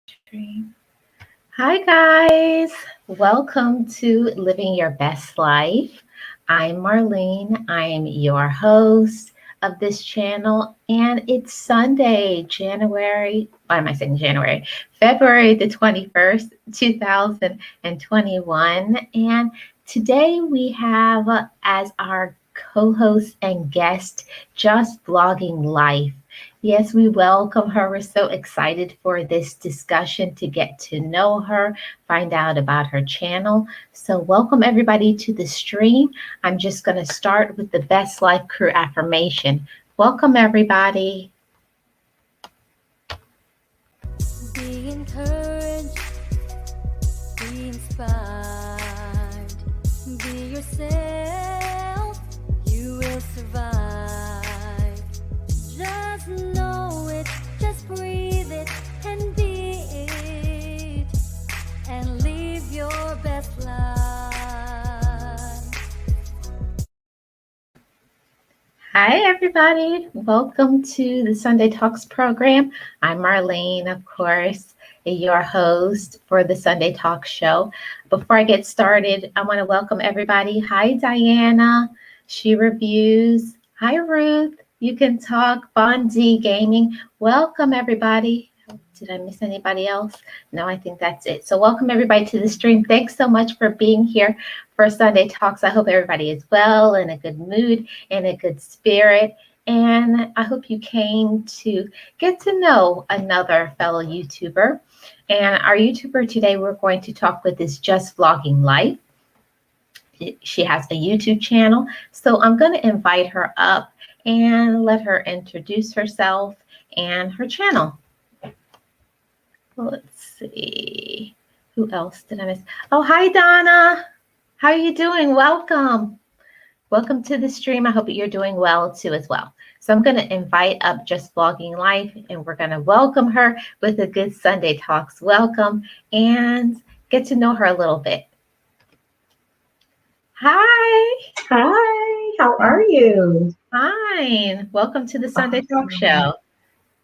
Stream. Hi, guys. Welcome to Living Your Best Life. I'm Marlene. I am your host of this channel, and it's Sunday, January. Why am I saying January? February the 21st, 2021. And today we have as our co host and guest Just Blogging Life. Yes, we welcome her. We're so excited for this discussion to get to know her, find out about her channel. So, welcome everybody to the stream. I'm just going to start with the Best Life Crew affirmation. Welcome, everybody. Be encouraged, be inspired, be yourself, you will survive. Just know it, just breathe it, and be it, and live your best life. Hi, everybody. Welcome to the Sunday Talks program. I'm Marlene, of course, your host for the Sunday Talk show. Before I get started, I want to welcome everybody. Hi, Diana. She Reviews. Hi, Ruth. You Can Talk. Bondi Gaming. Welcome, everybody. Did I miss anybody else? No, I think that's it. So welcome everybody to the stream. Thanks so much for being here for Sunday Talks. I hope everybody is well, in a good mood, in a good spirit. And I hope you came to get to know another fellow YouTuber. And our YouTuber today we're going to talk with is Just Vlogging Life. She has a YouTube channel. So I'm going to invite her up and let her introduce herself and her channel. Let's see. Who else did I miss? Oh, hi, Donna. How are you doing? Welcome. Welcome to the stream. I hope you're doing well too as well. So I'm going to invite up Just Vlogging Life, and we're going to welcome her with a good Sunday Talks welcome and get to know her a little bit. Hi. Hi, how are you? Fine. Welcome to the Sunday Talk show.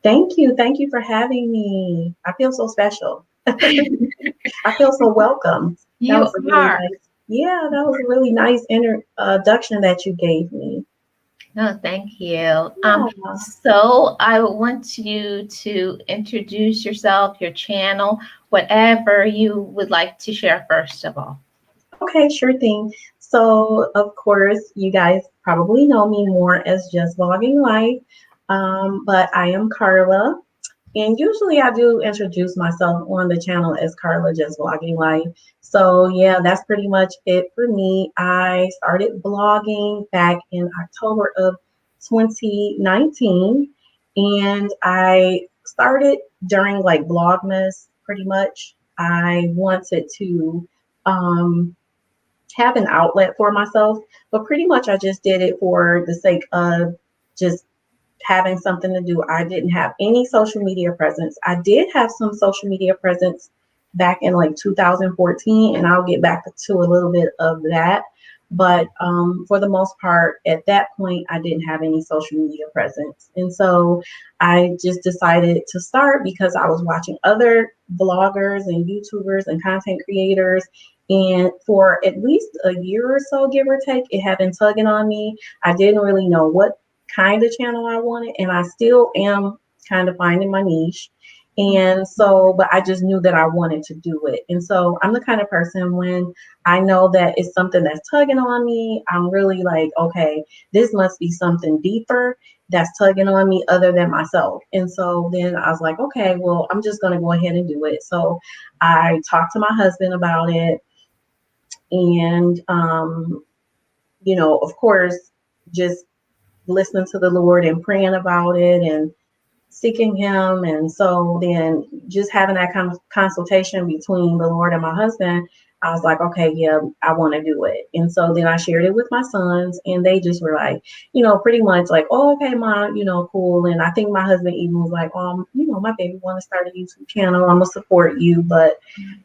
Thank you. Thank you for having me. I feel so special. I feel so welcome. You That was a really are. that was a really nice introduction that you gave me. No, thank you. Yeah. So I want you to introduce yourself, your channel, whatever you would like to share first of all. Okay, sure thing. So, of course, you guys probably know me more as Just Vlogging Life, but I am Carla. And usually I do introduce myself on the channel as Carla Just Vlogging Life. So yeah, that's pretty much it for me. I started blogging back in October of 2019, and I started during like Vlogmas pretty much. I wanted to um, have an outlet for myself, but pretty much I just did it for the sake of just having something to do. I didn't have any social media presence. I did have some social media presence back in like 2014, and I'll get back to a little bit of that. But for the most part, at that point, I didn't have any social media presence. And so I just decided to start because I was watching other bloggers and YouTubers and content creators. And for at least a year or so, give or take, it had been tugging on me. I didn't really know what kind of channel I wanted, and I still am kind of finding my niche. And so, but I just knew that I wanted to do it. And so I'm the kind of person when I know that it's something that's tugging on me, I'm really like, okay, this must be something deeper that's tugging on me other than myself. And so then I was like, okay, well, I'm just going to go ahead and do it. So I talked to my husband about it. And, of course, just listening to the Lord and praying about it and seeking Him. And so then just having that kind of consultation between the Lord and my husband, I was like, okay, yeah, I want to do it. And so then I shared it with my sons, and they just were like, pretty much like, oh, okay, mom, cool. And I think my husband even was like, my baby want to start a YouTube channel. I'm gonna support you, but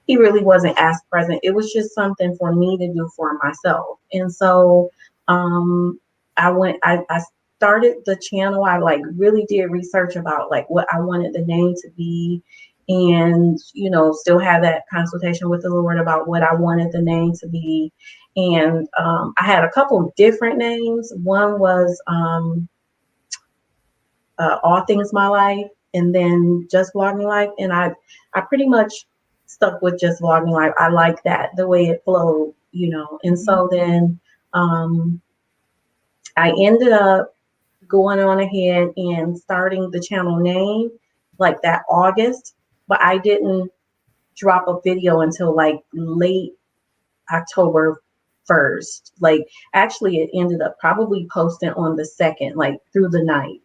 he really wasn't as present. It was just something for me to do for myself. And so I started the channel. I like really did research about like what I wanted the name to be. and, still had that consultation with the Lord about what I wanted the name to be. And I had a couple of different names. One was All Things My Life, and then Just Vlogging Life. And I pretty much stuck with Just Vlogging Life. I like that, the way it flowed. And so then um, I ended up going on ahead and starting the channel name like that August, but I didn't drop a video until like late October 1st. Like actually it ended up probably posting on the 2nd, like through the night,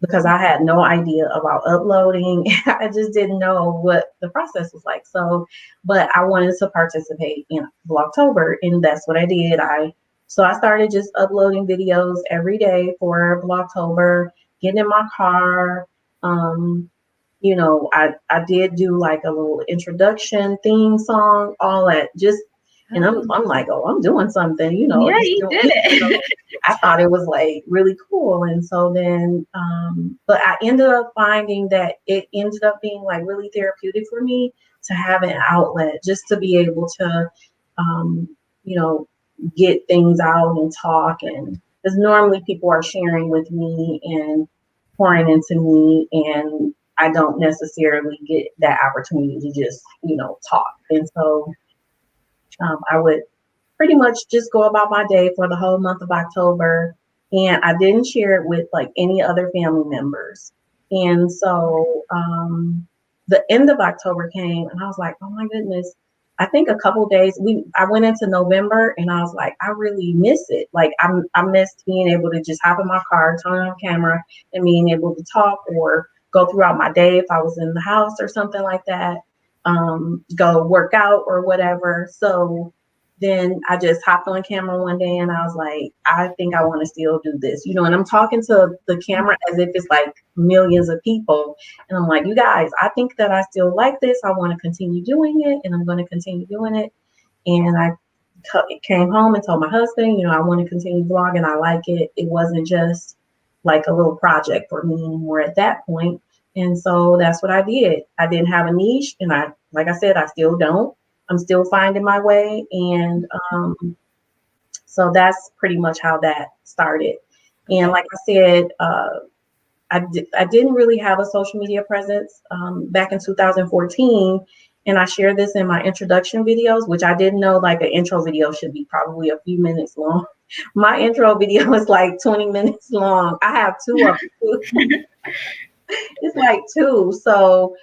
because I had no idea about uploading. I just didn't know what the process was like. So, but I wanted to participate in Vlogtober, and that's what I did. So I started just uploading videos every day for Vlogtober, getting in my car. Um, I did do like a little introduction theme song, all that. Just and I'm like, oh, I'm doing something, Yeah, just you doing, did it. I thought it was like really cool. And so then, but I ended up finding that it ended up being like really therapeutic for me to have an outlet, just to be able to, um, you know, get things out and talk. And because normally people are sharing with me and pouring into me, and I don't necessarily get that opportunity to just, talk. And so I would pretty much just go about my day for the whole month of October. And I didn't share it with like any other family members. And so the end of October came and I was like, oh my goodness. I think a couple of days I went into November and I was like, I really miss it. Like I missed being able to just hop in my car, turn on camera, and being able to talk or go throughout my day if I was in the house or something like that, go work out or whatever. So then I just hopped on camera one day and I was like, I think I want to still do this, and I'm talking to the camera as if it's like millions of people. And I'm like, you guys, I think that I still like this. I want to continue doing it, and I'm going to continue doing it. And I came home and told my husband, I want to continue vlogging. I like it. It wasn't just like a little project for me anymore at that point. And so that's what I did. I didn't have a niche, and like I said, I still don't. I'm still finding my way. And so that's pretty much how that started. And like I said, I didn't really have a social media presence back in 2014. And I shared this in my introduction videos, which I didn't know like an intro video should be probably a few minutes long. My intro video is like 20 minutes long. I have two of them. It's like two. So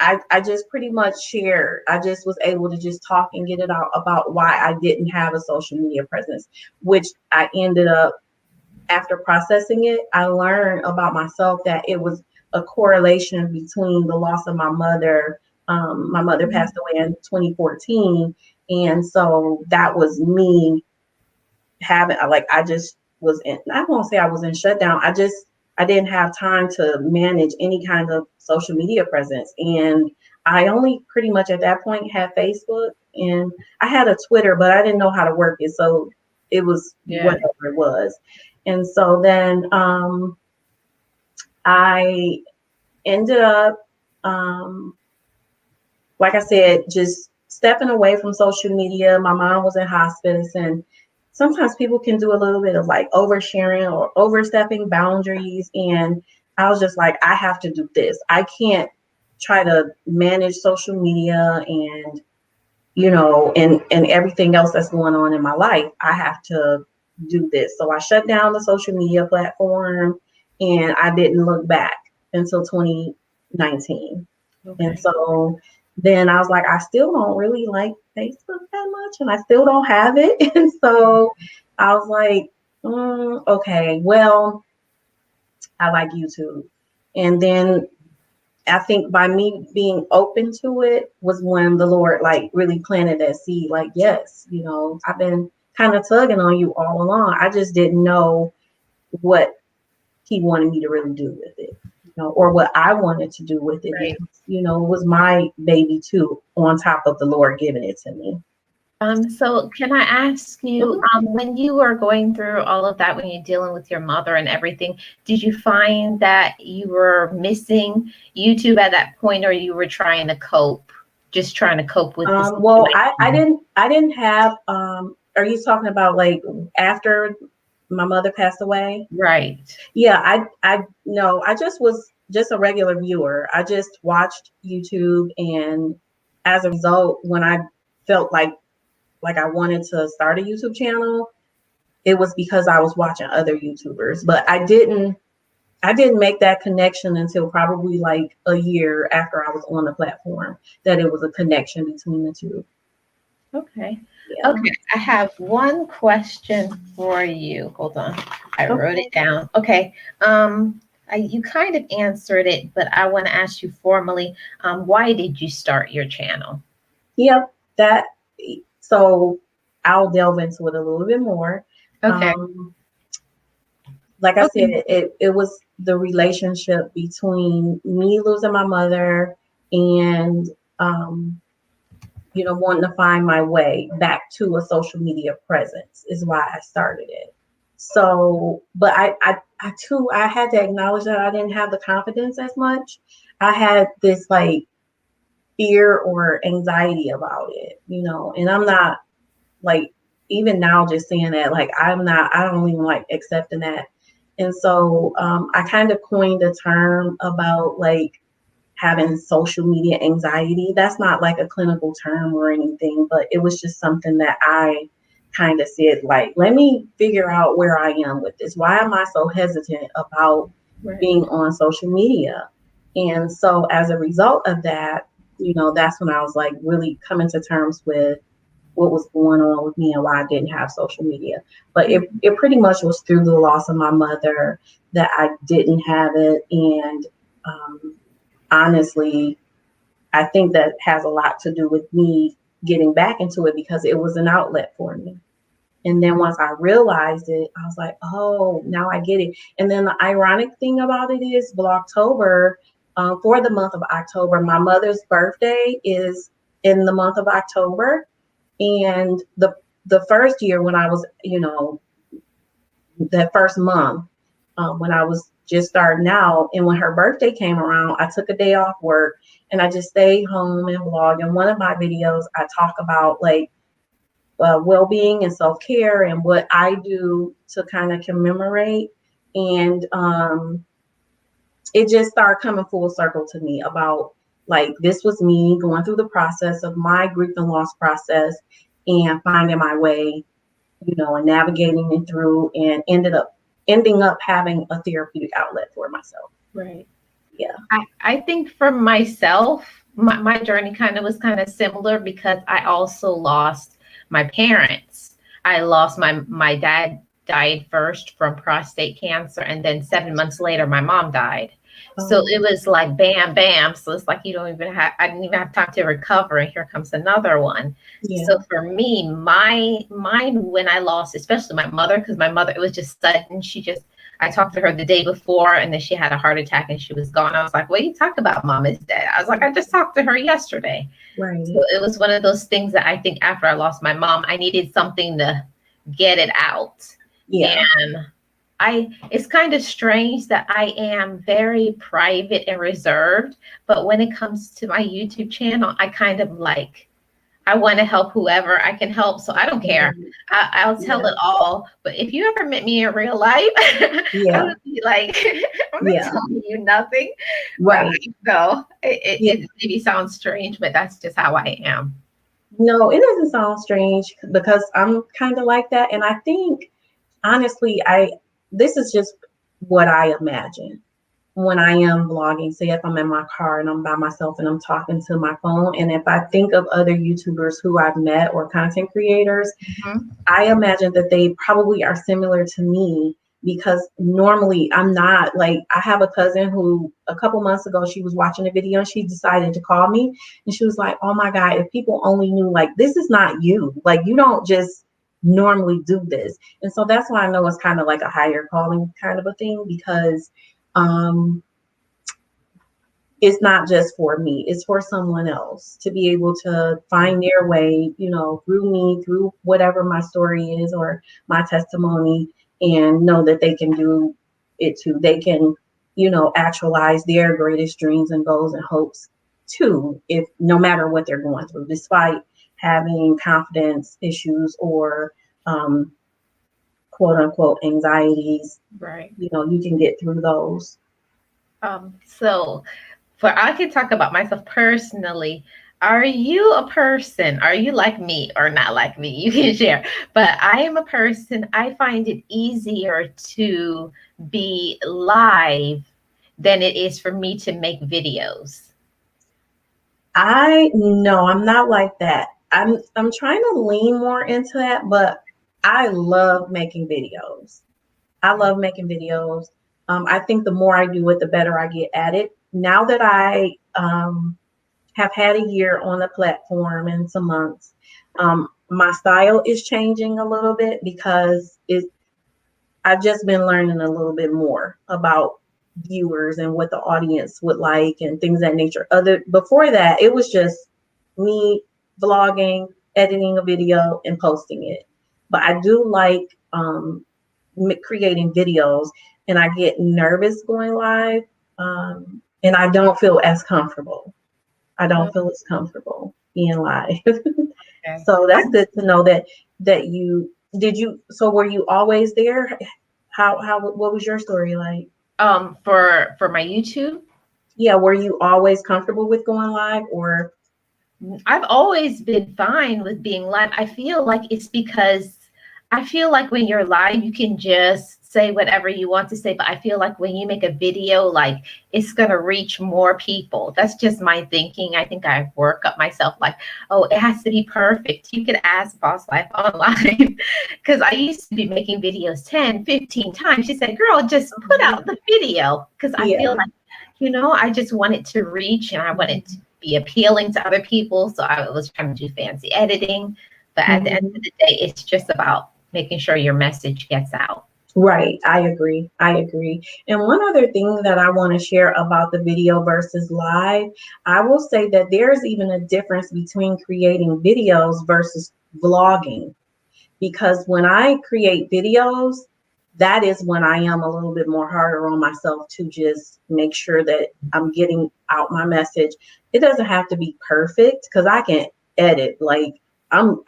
I just pretty much shared. I just was able to just talk and get it out about why I didn't have a social media presence, which I ended up, after processing it, I learned about myself that it was a correlation between the loss of my mother. My mother passed away in 2014. And so that was me having, like, I just was in, I won't say I was in shutdown. I didn't have time to manage any kind of social media presence. And I only pretty much at that point had Facebook, and I had a Twitter, but I didn't know how to work it. So it was whatever it was. And so then I ended up, like I said, just stepping away from social media. My mom was in hospice, and sometimes people can do a little bit of like oversharing or overstepping boundaries. And I was just like, I have to do this. I can't try to manage social media and, and everything else that's going on in my life. I have to do this. So I shut down the social media platform, and I didn't look back until 2019. Okay. And so then I was like, I still don't really like Facebook that much, and I still don't have it. And so I was like, okay, well, I like YouTube. And then I think by me being open to it was when the Lord like really planted that seed. Like, yes, I've been kind of tugging on you all along. I just didn't know what He wanted me to really do with it, or what I wanted to do with it. Right. Because, it was my baby too, on top of the Lord giving it to me. So can I ask you, Mhm. when you were going through all of that, when you're dealing with your mother and everything, did you find that you were missing YouTube at that point, or you were trying to cope, just trying to cope with the Well, situation? I didn't have. Are you talking about like after my mother passed away? Right. Yeah, I no, I just was just a regular viewer. I just watched YouTube, and as a result, when I felt like I wanted to start a YouTube channel, it was because I was watching other YouTubers. But I didn't make that connection until probably like a year after I was on the platform that it was a connection between the two. Okay. Yeah. Okay. I have one question for you. Hold on. I wrote it Okay. down. Okay. You kind of answered it, but I want to ask you formally, why did you start your channel? Yep. That so I'll delve into it a little bit more. Okay. Um, like I said, Okay. it was the relationship between me losing my mother and um, wanting to find my way back to a social media presence is why I started it. So, but I too, I had to acknowledge that I didn't have the confidence as much. I had this like fear or anxiety about it, and I'm not like, even now, just saying that, like, I don't even like accepting that. And so I kind of coined a term about like having social media anxiety. That's not like a clinical term or anything, but it was just something that I kind of said, like, let me figure out where I am with this. Why am I so hesitant about Right. being on social media? And so as a result of that, that's when I was like really coming to terms with what was going on with me and why I didn't have social media. But it pretty much was through the loss of my mother that I didn't have it. And honestly, I think that has a lot to do with me getting back into it because it was an outlet for me. And then once I realized it, I was like, oh, now I get it. And then the ironic thing about it is, October, for the month of October, my mother's birthday is in the month of October. And the first year when I was, that first month, when I was just starting out, and when her birthday came around, I took a day off work and I just stayed home and vlog. And one of my videos, I talk about like well-being and self-care and what I do to kind of commemorate. And it just started coming full circle to me about like this was me going through the process of my grief and loss process and finding my way, and navigating it through, and ending up having a therapeutic outlet for myself. Right. Yeah. I think for myself, my journey kind of similar because I also lost my parents. I lost my dad died first from prostate cancer, and then 7 months later, my mom died. So Oh, it was like bam, bam. So it's like you don't even have, I didn't even have time to recover, and here comes another one. yeah. So for me, mine when I lost, especially my mother, because my mother, it was just sudden. I talked to her the day before, and then she had a heart attack and she was gone. I was like, what are you talking about? Mom is dead. I was like, I just talked to her yesterday. So Right. it was one of those things that I think after I lost my mom, I needed something to get it out. Yeah. And it's kind of strange that I am very private and reserved, but when it comes to my YouTube channel, I kind of like, I want to help whoever I can help. So I don't care. Right. I'll tell Yeah. it all. But if you ever met me in real life, I Yeah. would be like, I'm not Yeah. telling you nothing. But Right. no, it, Yeah. it maybe sounds strange, but that's just how I am. No, it doesn't sound strange because I'm kind of like that. And I think honestly, this is just what I imagine when I am vlogging. Say if I'm in my car and I'm by myself and I'm talking to my phone, and if I think of other YouTubers who I've met or content creators, Mhm. I imagine that they probably are similar to me because normally I'm not. Like, I have a cousin who a couple months ago, she was watching a video and she decided to call me, and she was like, oh my God, if people only knew, like, this is not you. Like, you don't just normally do this. And so that's why I know it's kind of like a higher calling kind of a thing because um it's not just for me, it's for someone else to be able to find their way, through me, through whatever my story is or my testimony, and know that they can do it too. They can, actualize their greatest dreams and goals and hopes too, if no matter what they're going through, despite having confidence issues or um, quote unquote anxieties, Right. you can get through those. So for I can talk about myself personally. Are you a person? Are you like me or not like me? You can share. But I am a person, I find it easier to be live than it is for me to make videos. I no, I'm not like that. I'm trying to lean more into that, but I love making videos. I love making videos. I think the more I do it, the better I get at it. Now that I have had a year on the platform and some months, my style is changing a little bit because I've just been learning a little bit more about viewers and what the audience would like and things of that nature. Other before that, it was just me vlogging, editing a video, and posting it. But I do like creating videos, and I get nervous going live, and I don't feel as comfortable. I don't feel as comfortable being live. Okay. So that's good to know that you did you. So were you always there? How what was your story like? For my YouTube, Yeah, were you always comfortable with going live or I've always been fine with being live. I feel like it's because I feel like when you're live, you can just say whatever you want to say. But I feel like when you make a video, like it's going to reach more people. That's just my thinking. I think I work up myself like, oh, it has to be perfect. You could ask Boss Life online because I used to be making videos 10, 15 times. She said, girl, just put out the video because I feel yeah. like I just wanted to reach and I wanted to be appealing to other people. So I was trying to do fancy editing. But at the end Mhm. of the day, it's just about making sure your message gets out. Right, I agree. I agree. And one other thing that I want to share about the video versus live, I will say that there's even a difference between creating videos versus vlogging. Because when I create videos, that is when I am a little bit more harder on myself to just make sure that I'm getting out my message. It doesn't have to be perfect because I can edit. Like I'm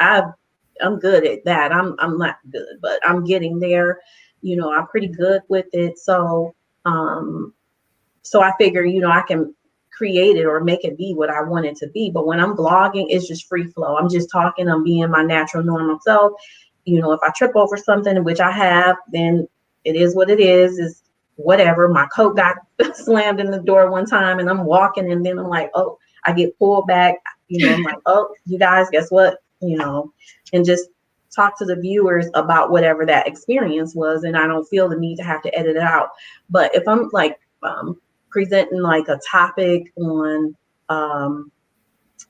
good at that. I'm not good, but I'm getting there. I'm pretty good with it. Um so I figure, I can create it or make it be what I want it to be. But when I'm vlogging, it's just free flow. I'm just talking, I'm being my natural normal self. If I trip over something, which I have, then it is what it is whatever. My coat got slammed in the door one time and I'm walking and then I'm like, oh, I get pulled back. I'm like, oh, you guys, guess what? And just talk to the viewers about whatever that experience was. And I don't feel the need to have to edit it out. But if I'm like, presenting like a topic on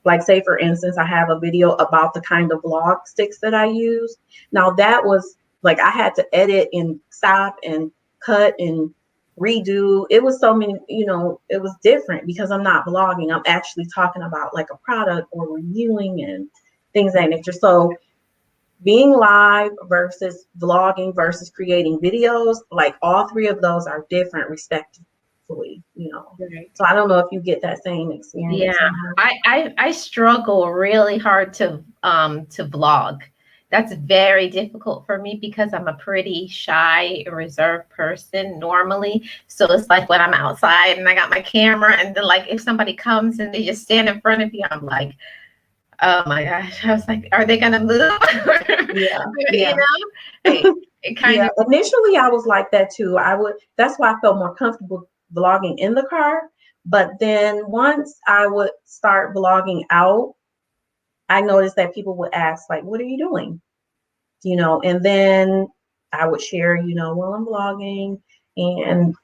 like say for instance I have a video about the kind of vlog sticks that I use. Now that was like I had to edit and stop and cut and redo. It was so many, it was different because I'm not vlogging, I'm actually talking about like a product or reviewing and things of that nature. So being live versus vlogging versus creating videos, like all three of those are different respectively. Right. So I don't know if you get that same Yeah, experience or not. I struggle really hard to vlog. That's very difficult for me because I'm a pretty shy, reserved person normally. So it's like when I'm outside and I got my camera, and then like if somebody comes and they just stand in front of me, I'm like, oh my gosh. I was like, are they gonna move? Yeah, You yeah. know, it kind Yeah, of initially I was like that too. That's why I felt more comfortable vlogging in the car. But then once I would start vlogging out, I noticed that people would ask, like, what are you doing? And then I would share, well, I'm vlogging and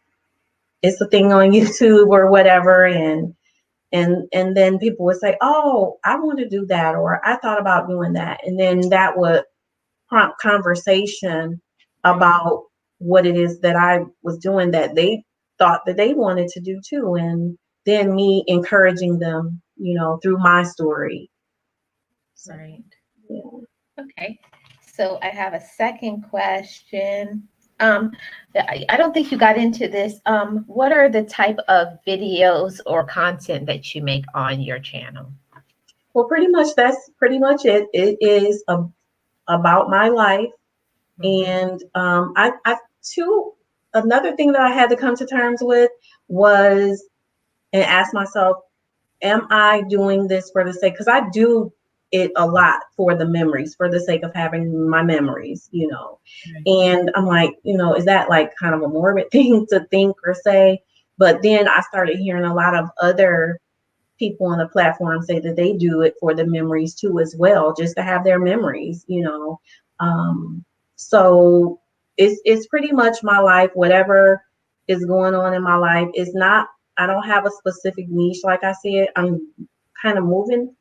it's a thing on YouTube or whatever. And then people would say, oh, I want to do that, or I thought about doing that. And then that would prompt conversation about what it is that I was doing that they thought that they wanted to do too. And then me encouraging them, through my story. So, Right. yeah. Okay. So I have a second question. Um, I don't think you got into this. What are the type of videos or content that you make on your channel? Well, pretty much that's pretty much it. It is about my life. Mhm. And another thing that I had to come to terms with was and ask myself, am I doing this for the sake? Because I do it a lot for the memories, for the sake of having my memories. Right. And I'm like, is that like kind of a morbid thing to think or say? But then I started hearing a lot of other people on the platform say that they do it for the memories too as well, just to have their memories. um, so it's pretty much my life, whatever is going on in my life. It's not, I don't have a specific niche. Like I said, I'm kind of moving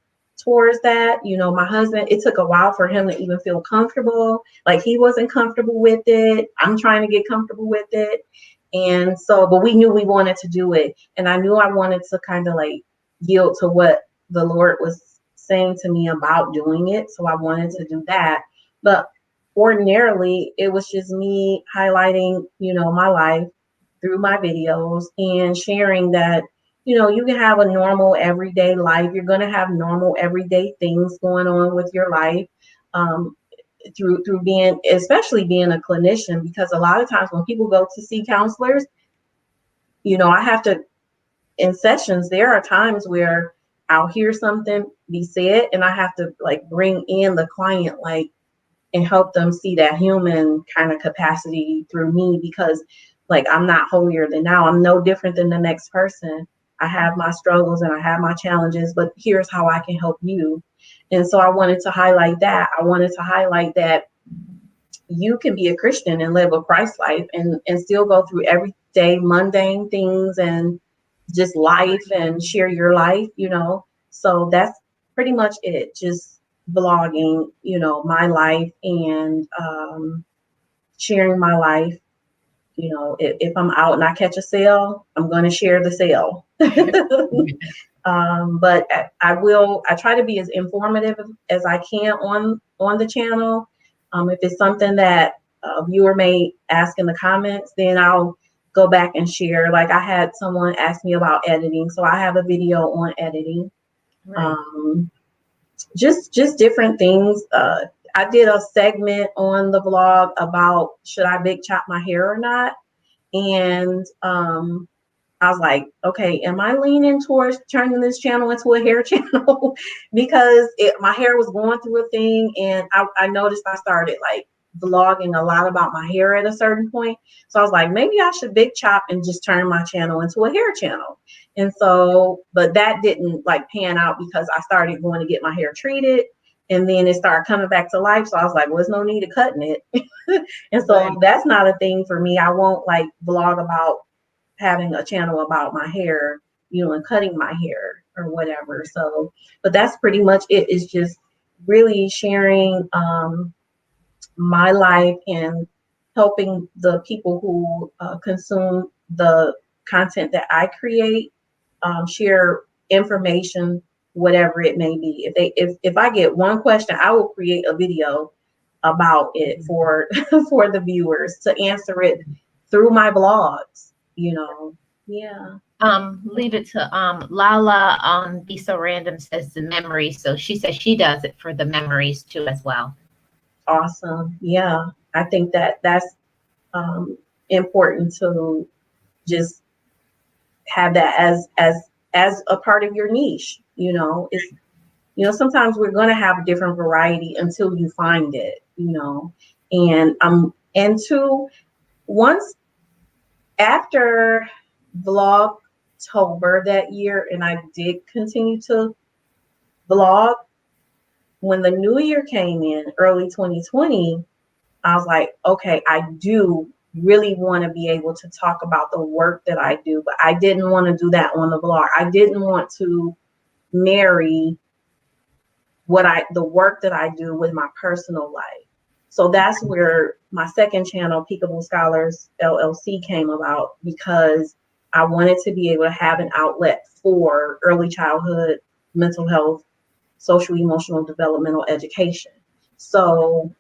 towards that. My husband, it took a while for him to even feel comfortable. Like, he wasn't comfortable with it. I'm trying to get comfortable with it. And so, but we knew we wanted to do it. And I knew I wanted to kind of like yield to what the Lord was saying to me about doing it. So I wanted to do that. But ordinarily, it was just me highlighting, my life through my videos and sharing that, you can have a normal everyday life. You're going to have normal everyday things going on with your life. Through being, especially being a clinician, because a lot of times when people go to see counselors, I have to, in sessions, there are times where I'll hear something be said and I have to like bring in the client, like, and help them see that human kind of capacity through me, because like, I'm not holier than thou. I'm no different than the next person. I have my struggles and I have my challenges, but here's how I can help you. And so I wanted to highlight that. I wanted to highlight that you can be a Christian and live a Christ life and still go through everyday mundane things and just life and share your life. So that's pretty much it. Just vlogging, my life and sharing my life. If I'm out and I catch a sale, I'm going to share the sale. But I try to be as informative as I can on the channel. If it's something that a viewer may ask in the comments, then I'll go back and share. Like, I had someone ask me about editing, so I have a video on editing. Right. Just different things. I did a segment on the vlog about, should I big chop my hair or not? And I was like, okay, am I leaning towards turning this channel into a hair channel? Because my hair was going through a thing, and I noticed I started like vlogging a lot about my hair at a certain point. So I was like, maybe I should big chop and just turn my channel into a hair channel. And so, but that didn't like pan out because I started going to get my hair treated, and then it started coming back to life. So I was like, well, there's no need of cutting it. And so Right. that's not a thing for me. I won't like vlog about having a channel about my hair, and cutting my hair or whatever. So, but that's pretty much it. It's just really sharing my life and helping the people who consume the content that I create, share information, whatever it may be. If I get one question, I will create a video about it for for the viewers to answer it through my blogs. Yeah. Leave it to Lala Be So Random says the memories. So she says she does it for the memories too as well. Awesome. Yeah. I think that that's important to just have that as a part of your niche. It's sometimes we're going to have a different variety until you find it. And two, once after Vlogtober that year, and I did continue to vlog, when the new year came in early 2020, I was like, okay, I do really want to be able to talk about the work that I do, but I didn't want to do that on the blog. I didn't want to marry the work that I do with my personal life. So that's where my second channel, Peekaboo Scholars LLC, came about, because I wanted to be able to have an outlet for early childhood mental health, social, emotional, developmental education. So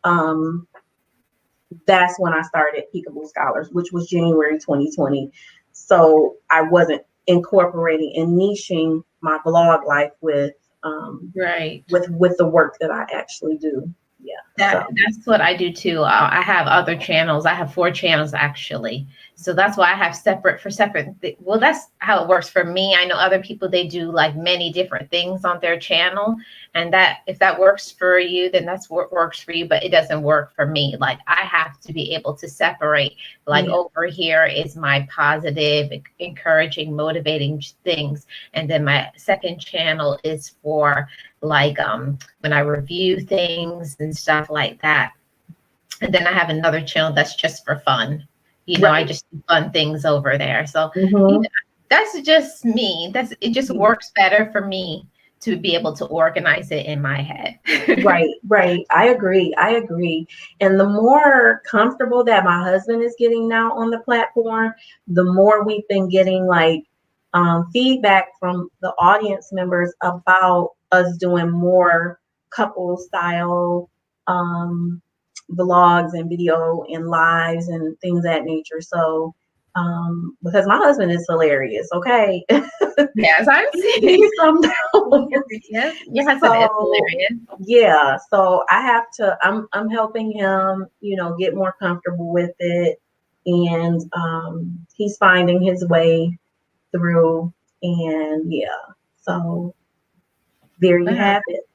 that's when I started Peekaboo Scholars, which was January 2020. So I wasn't incorporating and niching my blog life Right. with the work that I actually do. Yeah. That's what I do too. I have other channels. I have 4 channels actually. So that's why I have separate. Well, that's how it works for me. I know other people, they do like many different things on their channel, and that if that works for you, then that's what works for you. But it doesn't work for me. Like I have to be able to separate. Like over here is my positive, encouraging, motivating things, and then my second channel is for like when I review things and stuff like that. And then I have another channel that's just for fun. I Right. just do fun things over there. So Mm-hmm. that's just me. It just works better for me to be able to organize it in my head. Right. I agree. And the more comfortable that my husband is getting now on the platform, the more we've been getting like feedback from the audience members about us doing more couple style vlogs and video and lives and things of that nature. So because my husband is hilarious, okay? Yes, I'm seeing. He's something else. Yes, your husband is So hilarious. yeah, so I have to. I'm helping him, get more comfortable with it, and he's finding his way through. And yeah, so there you Wow. have it.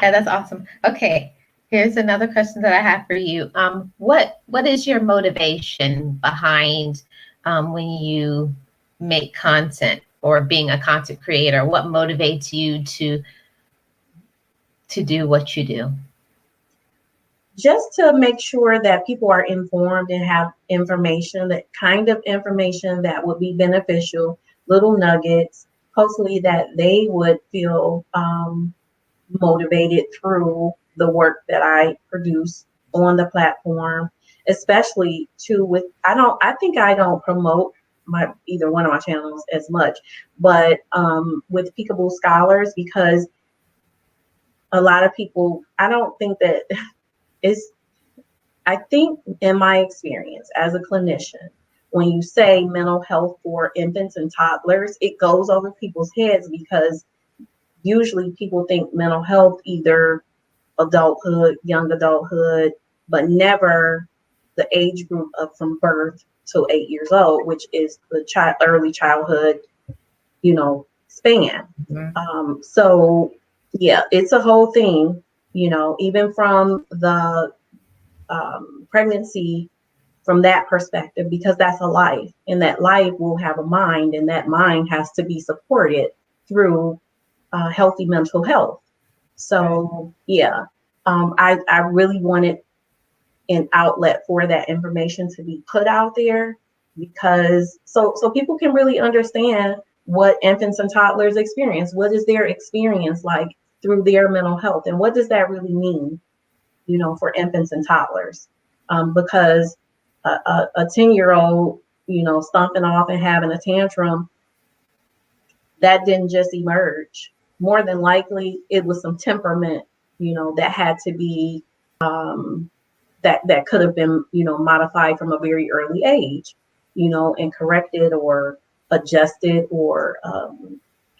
Yeah, that's awesome. Okay, here's another question that I have for you. What is your motivation behind when you make content or being a content creator? What motivates you to do what you do? Just to make sure that people are informed and have information, that kind of information that would be beneficial, little nuggets, hopefully that they would feel motivated through the work that I produce on the platform, especially too with I think I don't promote my either one of my channels as much, but with Peekaboo Scholars, because a lot of people, I don't think that is I think in my experience as a clinician, when you say mental health for infants and toddlers, it goes over people's heads because usually people think mental health either adulthood, young adulthood, but never the age group of from birth to 8 years old, which is the early childhood, span. Mhm. So yeah, it's a whole thing, even from the pregnancy, from that perspective, because that's a life, and that life will have a mind, and that mind has to be supported through healthy mental health. So yeah, I really wanted an outlet for that information to be put out there, because so people can really understand what infants and toddlers experience. What is their experience like through their mental health, and what does that really mean, for infants and toddlers? Because a 10-year-old, stomping off and having a tantrum, that didn't just emerge. More than likely, it was some temperament, that had to be that could have been, modified from a very early age, and corrected or adjusted or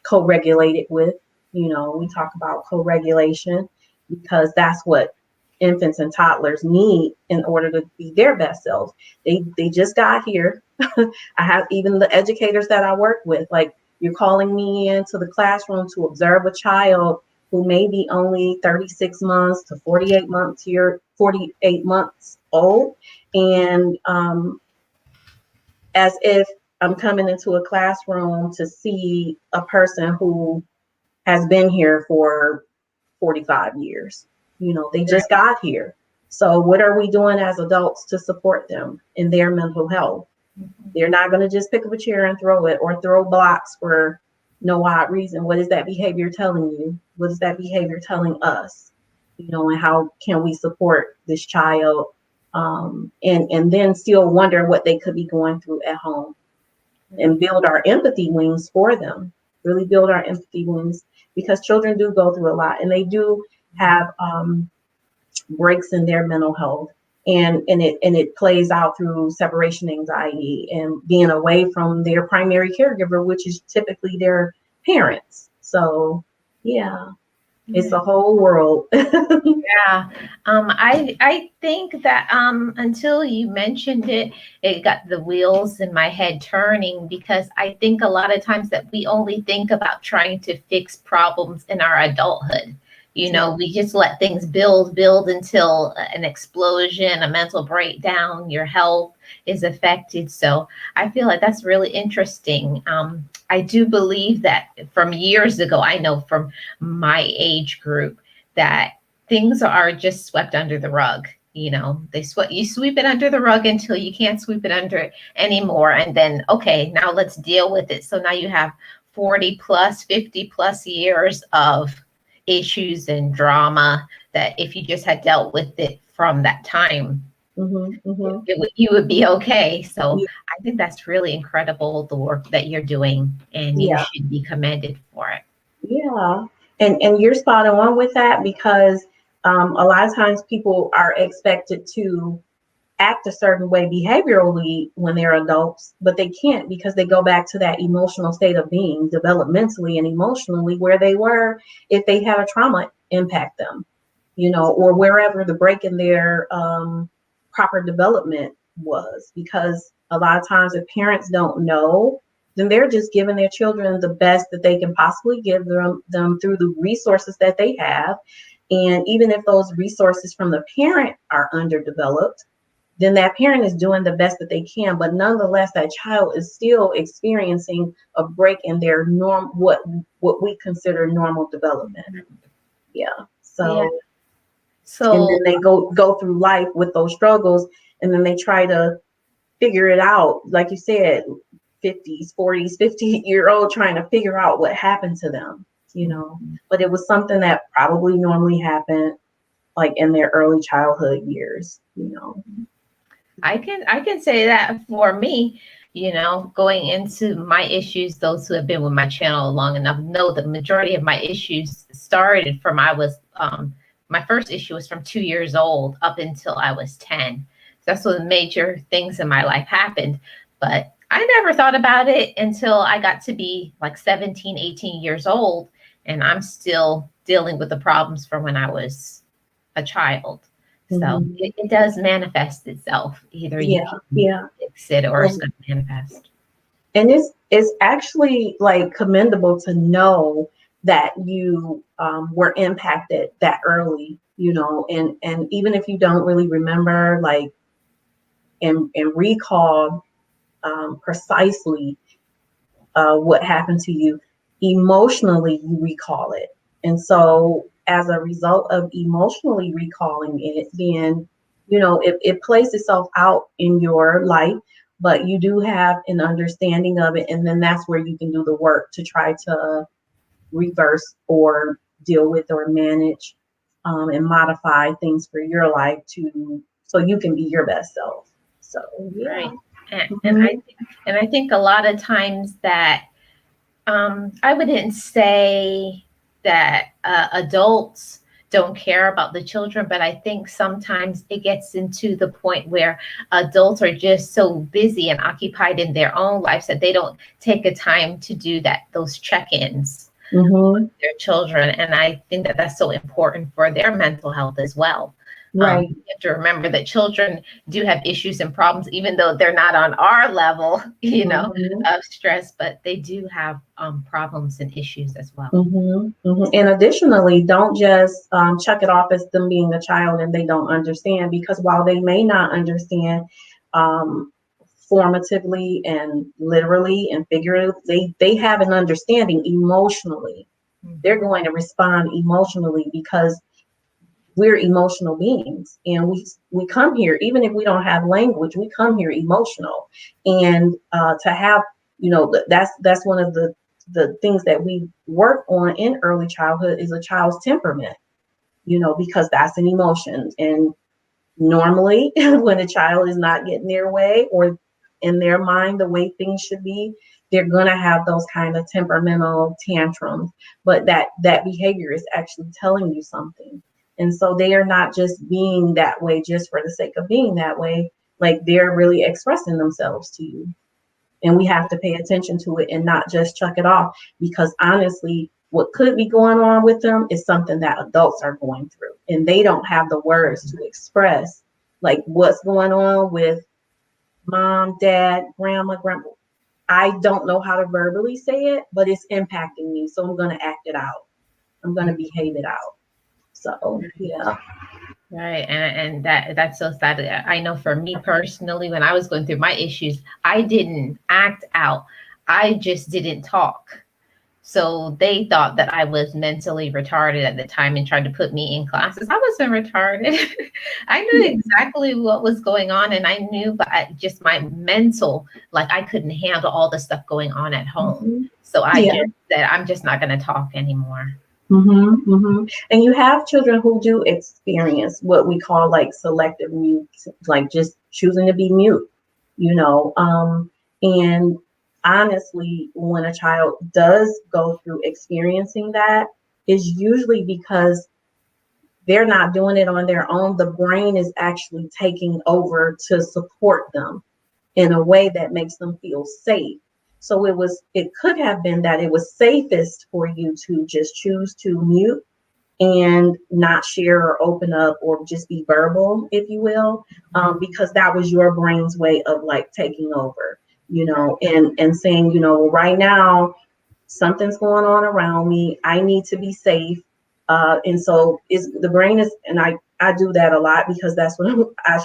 co-regulated with. We talk about co-regulation because that's what infants and toddlers need in order to be their best selves. They just got here. I have even the educators that I work with, like, you're calling me into the classroom to observe a child who may be only 36 months to 48 months old. And as if I'm coming into a classroom to see a person who has been here for 45 years. They just got here. So what are we doing as adults to support them in their mental health? They're not going to just pick up a chair and throw it, or throw blocks for no odd reason. What is that behavior telling you? What is that behavior telling us? And how can we support this child, and then still wonder what they could be going through at home? and build our empathy wings for them. Really build our empathy wings, because children do go through a lot, and they do have breaks in their mental health, and it plays out through separation anxiety and being away from their primary caregiver, which is typically their parents. So yeah, it's a whole world. Yeah, I think that until you mentioned it, it got the wheels in my head turning, because I think a lot of times that we only think about trying to fix problems in our adulthood. You know, we just let things build until an explosion, a mental breakdown, your health is affected. So I feel like that's really interesting. I do believe that from years ago, I know from my age group, that things are just swept under the rug. You know, you sweep it under the rug until you can't sweep it under it anymore. And then, okay, now let's deal with it. So now you have 40 plus, 50 plus years of issues and drama that if you just had dealt with it from that time, you would be okay. So I think that's really incredible, the work that you're doing, and you Yeah. should be commended for it. Yeah, and you're spot on with that, because a lot of times people are expected to act a certain way behaviorally when they're adults, but they can't, because they go back to that emotional state of being developmentally and emotionally where they were if they had a trauma impact them, or wherever the break in their proper development was. Because a lot of times if parents don't know, then they're just giving their children the best that they can possibly give them through the resources that they have. And even if those resources from the parent are underdeveloped, then that parent is doing the best that they can. But nonetheless, that child is still experiencing a break in their what we consider normal development. Yeah. So, Yeah. and So then they go through life with those struggles, and then they try to figure it out, like you said, 50s, 40s, 50-year-old trying to figure out what happened to them. But it was something that probably normally happened like in their early childhood years. I can say that for me, going into my issues, those who have been with my channel long enough know the majority of my issues started from my first issue was from 2 years old up until I was 10. So that's when major things in my life happened. But I never thought about it until I got to be like 17, 18 years old, and I'm still dealing with the problems from when I was a child. So it does manifest itself. Either you Yeah, can yeah. fix it or it's And, going to manifest. and it's actually like commendable to know that you were impacted that early, and even if you don't really remember, like, and recall precisely what happened to you, emotionally you recall it. And so as a result of emotionally recalling it, then it plays itself out in your life, but you do have an understanding of it, and then that's where you can do the work to try to reverse or deal with or manage and modify things for your life so you can be your best self. So yeah. Right. And, and Mhm. I think a lot of times that I wouldn't say that adults don't care about the children, but I think sometimes it gets into the point where adults are just so busy and occupied in their own lives that they don't take a time to do those check-ins with Mhm. their children. And I think that that's so important for their mental health as well. Right. You have to remember that children do have issues and problems, even though they're not on our level, Mhm. of stress, but they do have problems and issues as well. And additionally, don't just check it off as them being a child and they don't understand, because while they may not understand um, formatively and literally and figuratively, they have an understanding emotionally. They're going to respond emotionally, because we're emotional beings, and we come here, even if we don't have language, we come here emotional. And to have, that's one of the things that we work on in early childhood is a child's temperament, because that's an emotion. And normally when a child is not getting their way, or in their mind the way things should be, they're going to have those kind of temperamental tantrums, but that behavior is actually telling you something. And so they are not just being that way just for the sake of being that way. Like, they're really expressing themselves to you. And we have to pay attention to it and not just chuck it off, because honestly, what could be going on with them is something that adults are going through, and they don't have the words to express like what's going on with mom, dad, grandma. I don't know how to verbally say it, but it's impacting me. So I'm going to act it out. I'm going to behave it out. So, yeah. Right, and that's so sad. I know for me personally, when I was going through my issues, I didn't act out. I just didn't talk. So they thought that I was mentally retarded at the time and tried to put me in classes. I wasn't retarded. I knew exactly what was going on, and I knew, but just my mental, like I couldn't handle all the stuff going on at home. Mm-hmm. So I Yeah. just said, I'm just not going to talk anymore. Mm-hmm, mm-hmm. And you have children who do experience what we call like selective mute, like just choosing to be mute, you know. And honestly, when a child does go through experiencing that, is usually because they're not doing it on their own. The brain is actually taking over to support them in a way that makes them feel safe. So it could have been that it was safest for you to just choose to mute and not share or open up or just be verbal, if you will, because that was your brain's way of like taking over, and saying, well, right now something's going on around me. I need to be safe. And so is the brain is, and I do that a lot because that's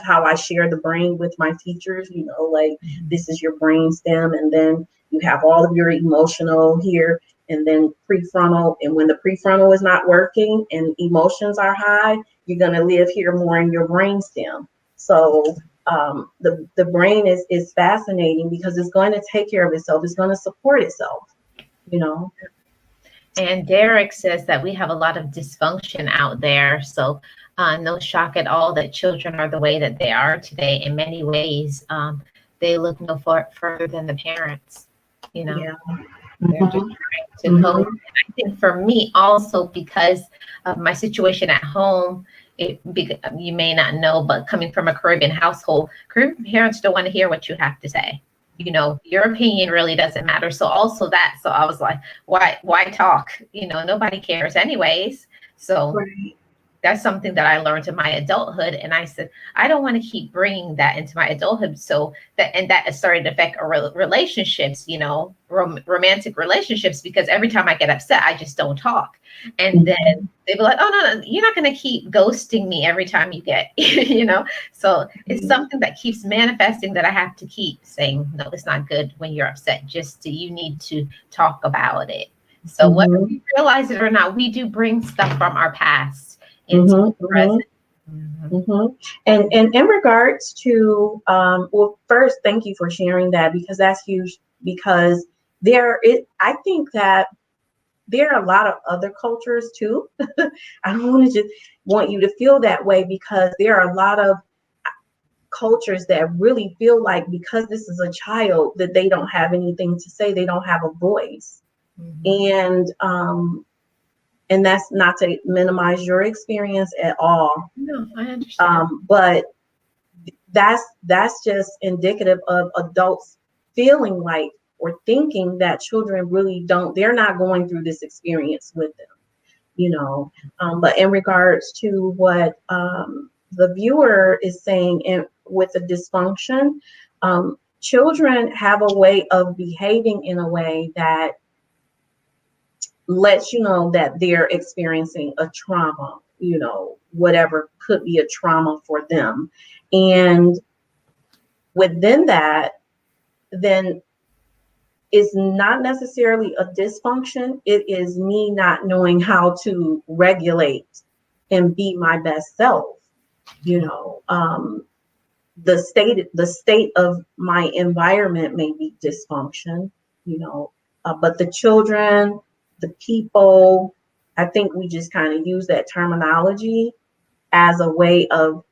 how I share the brain with my teachers, like this is your brain stem. And then you have all of your emotional here and then prefrontal. And when the prefrontal is not working and emotions are high, you're going to live here more in your brain stem. So the brain is fascinating because it's going to take care of itself. It's going to support itself. And Derek says that we have a lot of dysfunction out there. So no shock at all that children are the way that they are today. In many ways, they look no further than the parents. Yeah. They're just trying to cope. And I think for me also, because of my situation at home, you may not know, but coming from a Caribbean household, Caribbean parents don't want to hear what you have to say. Your opinion really doesn't matter. So also that, so I was like, why talk? Nobody cares anyways. So Right. that's something that I learned in my adulthood. And I said, I don't want to keep bringing that into my adulthood. So that started to affect our relationships, romantic relationships, because every time I get upset, I just don't talk. And then they be like, oh, no, you're not going to keep ghosting me every time you get, So it's something that keeps manifesting that I have to keep saying, no, it's not good when you're upset. You need to talk about it. So whether we realize it or not, we do bring stuff from our past into the present. And in regards to, well, first, thank you for sharing that because that's huge. Because I think that there are a lot of other cultures too. I don't want to just want you to feel that way because there are a lot of cultures that really feel like because this is a child that they don't have anything to say, they don't have a voice, and that's not to minimize your experience at all. No, I understand. But that's just indicative of adults feeling like or thinking that children really they're not going through this experience with them, But in regards to what the viewer is saying with the dysfunction, children have a way of behaving in a way that lets you know that they're experiencing a trauma, whatever could be a trauma for them. And within that, then it's not necessarily a dysfunction. It is me not knowing how to regulate and be my best self. The state of my environment may be dysfunction, but the children, the people, I think we just kind of use that terminology as a way of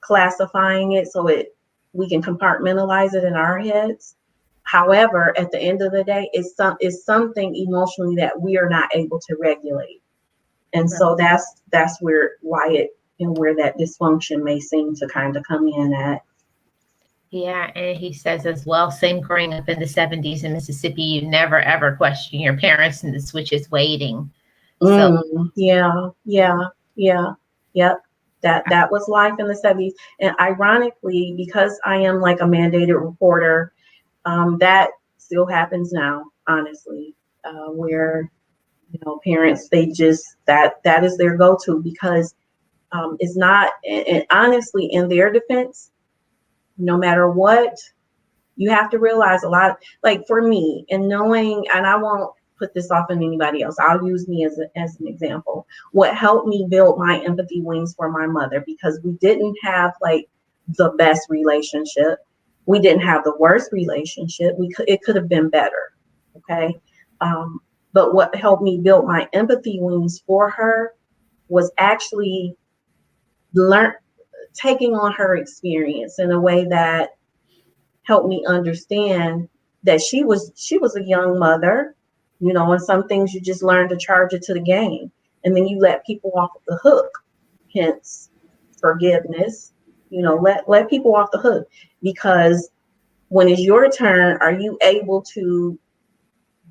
classifying it so it we can compartmentalize it in our heads. However, at the end of the day, it's something emotionally that we are not able to regulate. And Right. so that's why it and where that dysfunction may seem to kind of come in at. Yeah, and he says as well, same growing up in the 70s in Mississippi, you never ever question your parents and the switch is waiting. So, Yeah, yeah, yeah, yep. That was life in the 70s. And ironically, because I am like a mandated reporter, that still happens now, honestly, where parents, they just that is their go-to, because it's not, and honestly, in their defense, no matter what, you have to realize a lot, like for me, and knowing, and I won't put this off on anybody else, I'll use me as an example. What helped me build my empathy wings for my mother, because we didn't have like the best relationship, we didn't have the worst relationship, it could have been better, okay. um, but what helped me build my empathy wings for her was actually learn taking on her experience in a way that helped me understand that she was a young mother, and some things you just learn to charge it to the game, and then you let people off the hook, hence forgiveness. Let people off the hook, because when it's your turn, are you able to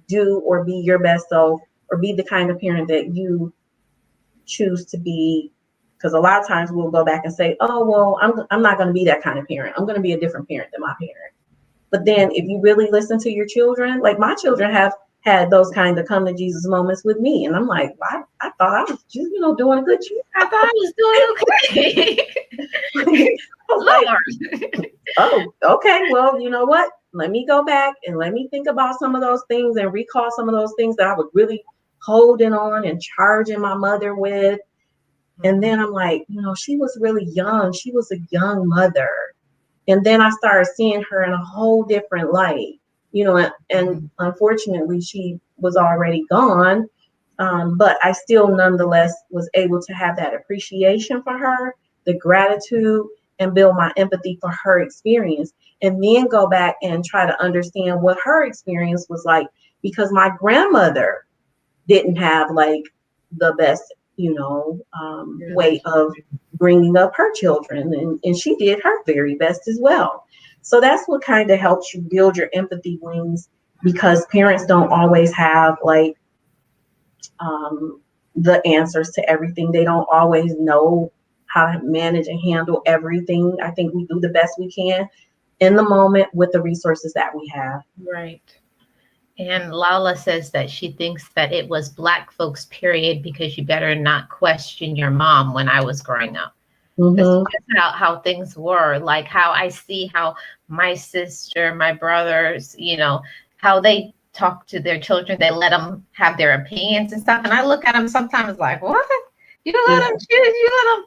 do or be your best self, or be the kind of parent that you choose to be? Because a lot of times we'll go back and say, oh well, I'm not going to be that kind of parent, I'm going to be a different parent than my parent. But then if you really listen to your children, like my children have had those kind of come to Jesus moments with me. And I'm like, I thought I was just, doing a good I thought I was doing okay. job. I was like, Lord. oh, okay, well, you know what? Let me go back and let me think about some of those things and recall some of those things that I was really holding on and charging my mother with. And then I'm like, she was really young. She was a young mother. And then I started seeing her in a whole different light, and unfortunately she was already gone. But I still nonetheless was able to have that appreciation for her, the gratitude, and build my empathy for her experience. And then go back and try to understand what her experience was like, because my grandmother didn't have like the best, way of bringing up her children, and she did her very best as well. So that's what kind of helps you build your empathy wings, because parents don't always have like the answers to everything. They don't always know how to manage and handle everything. I think we do the best we can in the moment with the resources that we have. Right. And Lala says that she thinks that it was Black folks' period because you better not question your mom when I was growing up. That's Mm-hmm. just how things were. Like how I see how my sister, my brothers, how they talk to their children. They let them have their opinions and stuff. And I look at them sometimes like, what? You let Yeah. them choose? You let them,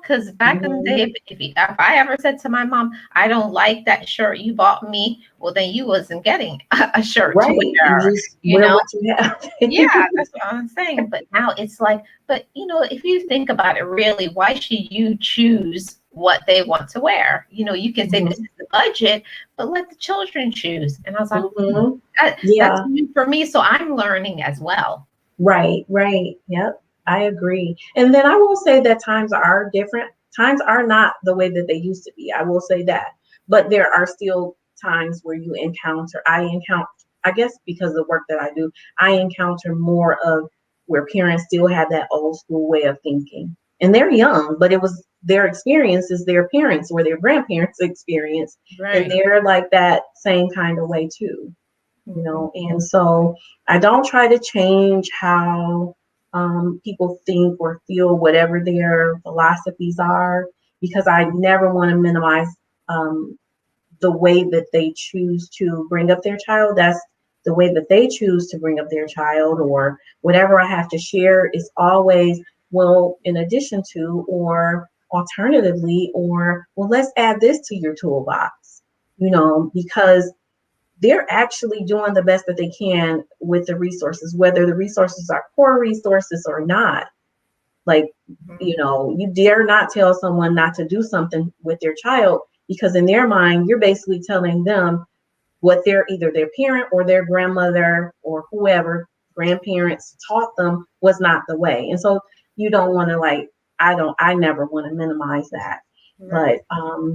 because back in the Mm-hmm. day, if I ever said to my mom, I don't like that shirt you bought me, well, then you wasn't getting a shirt to Right. You wear, just you wear know? what you have. Yeah, that's what I'm saying. But now it's like, but if you think about it really, why should you choose what they want to wear? You can say this Mm-hmm. is the budget, but let the children choose. And I was like, Mm-hmm. that's Yeah. new for me. So I'm learning as well. Right, right. Yep, I agree. And then I will say that times are different. Times are not the way that they used to be. I will say that. But there are still times where I encounter, I guess because of the work that I do, I encounter more of where parents still have that old school way of thinking. And they're young, but it was their experience is their parents or their grandparents' experience. And Right. they're like that same kind of way too. Mhm. And so I don't try to change how people think or feel, whatever their philosophies are, because I never want to minimize um, the way that they choose to bring up their child. That's the way that they choose to bring up their child, or whatever I have to share is always, well, in addition to, or alternatively, or well, let's add this to your toolbox, because they're actually doing the best that they can with the resources, whether the resources are poor resources or not. Like, Mhm. you dare not tell someone not to do something with their child. because in their mind, you're basically telling them what either their parent or their grandmother or whoever grandparents taught them was not the way. And so you don't want to I never want to minimize that. Right. But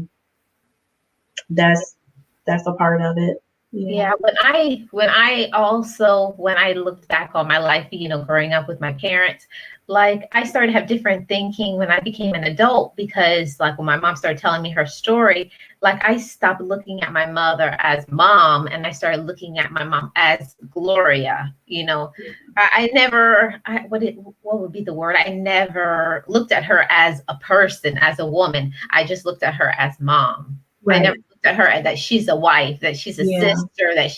that's a part of it. Yeah. Yeah, when I looked back on my life, growing up with my parents, like I started to have different thinking when I became an adult because like when my mom started telling me her story, like I stopped looking at my mother as mom and I started looking at my mom as Gloria. I never what would be the word? I never looked at her as a person, as a woman. I just looked at her as mom. I never Right. looked at her that she's a wife, that she's a Yeah. sister, that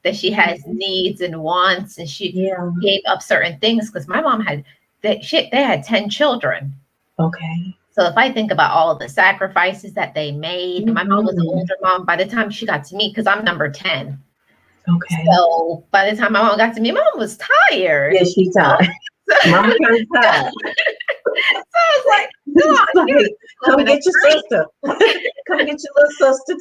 that she has needs and wants, and she Yeah. gave up certain things because my mom had they had 10 children. Okay. So if I think about all of the sacrifices that they made, and my mom was an Mhm. older mom by the time she got to me, because I'm number 10. Okay. So by the time my mom got to me, my mom was tired. Yeah, she tired. Mama kind of tired. So I was like, come on, Like, come get your break. sister. Come get your little sister.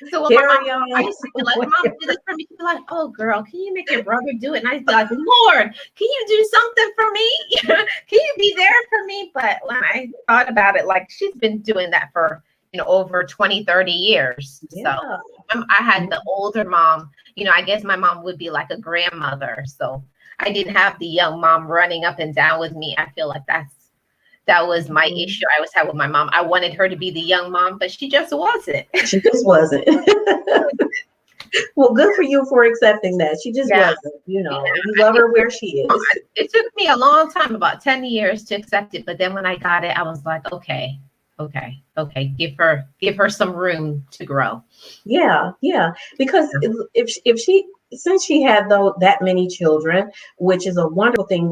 So when my mom, Carry I on. used to be like, Mom, do this for me. She'd be like, oh, girl, can you make your brother do it? And I'd be like, Lord, can you do something for me? Can you be there for me? But when I thought about it, like she's been doing that for, over 20, 30 years. So Yeah. I had the older mom, I guess my mom would be like a grandmother. So I didn't have the young mom running up and down with me. I feel like that was my issue I always had with my mom. I wanted her to be the young mom, but she just wasn't. She just wasn't. Well, good for you for accepting that. She just Yeah. wasn't, you love her where she is. It took me a long time, about 10 years to accept it. But then when I got it, I was like, okay. Give her some room to grow. Yeah, yeah. Because if she since she had though that many children, which is a wonderful thing,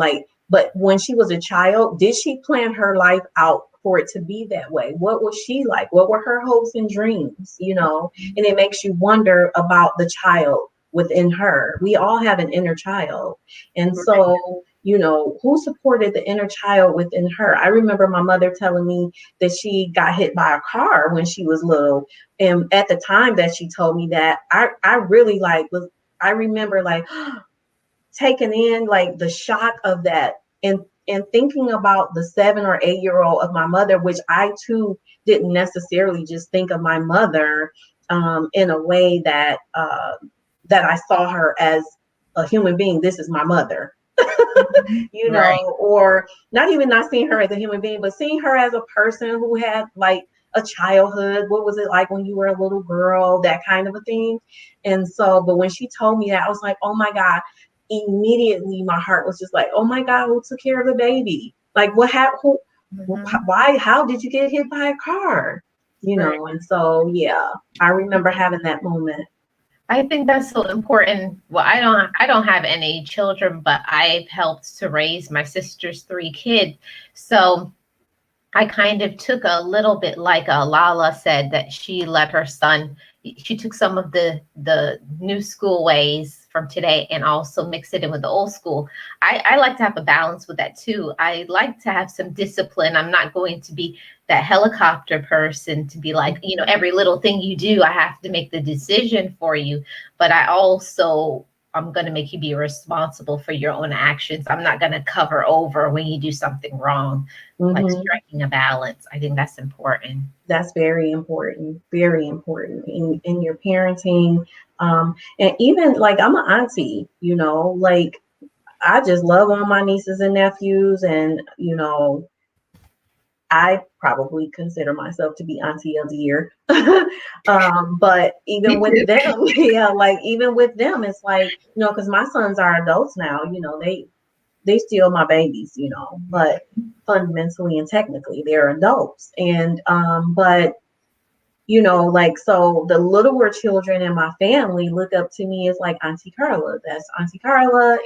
but when she was a child, did she plan her life out for it to be that way? What was she like? What were her hopes and dreams? And it makes you wonder about the child within her. We all have an inner child. And so, who supported the inner child within her? I remember my mother telling me that she got hit by a car when she was little. And at the time that she told me that, I really I remember taking in the shock of that, and thinking about the 7 or 8 year old of my mother, which I too didn't necessarily just think of my mother in a way that I saw her as a human being. This is my mother. Right. Or not seeing her as a human being, but seeing her as a person who had a childhood. What was it like when you were a little girl? That kind of a thing. And so, but when she told me that, I was like, oh my God. Immediately, my heart was just like, oh my God, who took care of the baby? Like, what happened? Why? How did you get hit by a car? Right. And so, yeah, I remember having that moment. I think that's so important. Well, I don't have any children, but I've helped to raise my sister's 3 kids. So I kind of took a little bit like Lala said, that she let her son, she took some of the new school ways from today and also mix it in with the old school. I like to have a balance with that too. I like to have some discipline. I'm not going to be that helicopter person to be like, every little thing you do, I have to make the decision for you. But I'm going to make you be responsible for your own actions. I'm not going to cover over when you do something wrong. Like striking a balance. I think that's important. That's very important in your parenting. And even I'm an auntie, I just love all my nieces and nephews. And, I probably consider myself to be auntie of the year. But even with them, yeah, even with them, it's because my sons are adults now, they still my babies, but fundamentally and technically they're adults. And but so the littler children in my family look up to me as Auntie Carla. That's Auntie Carla.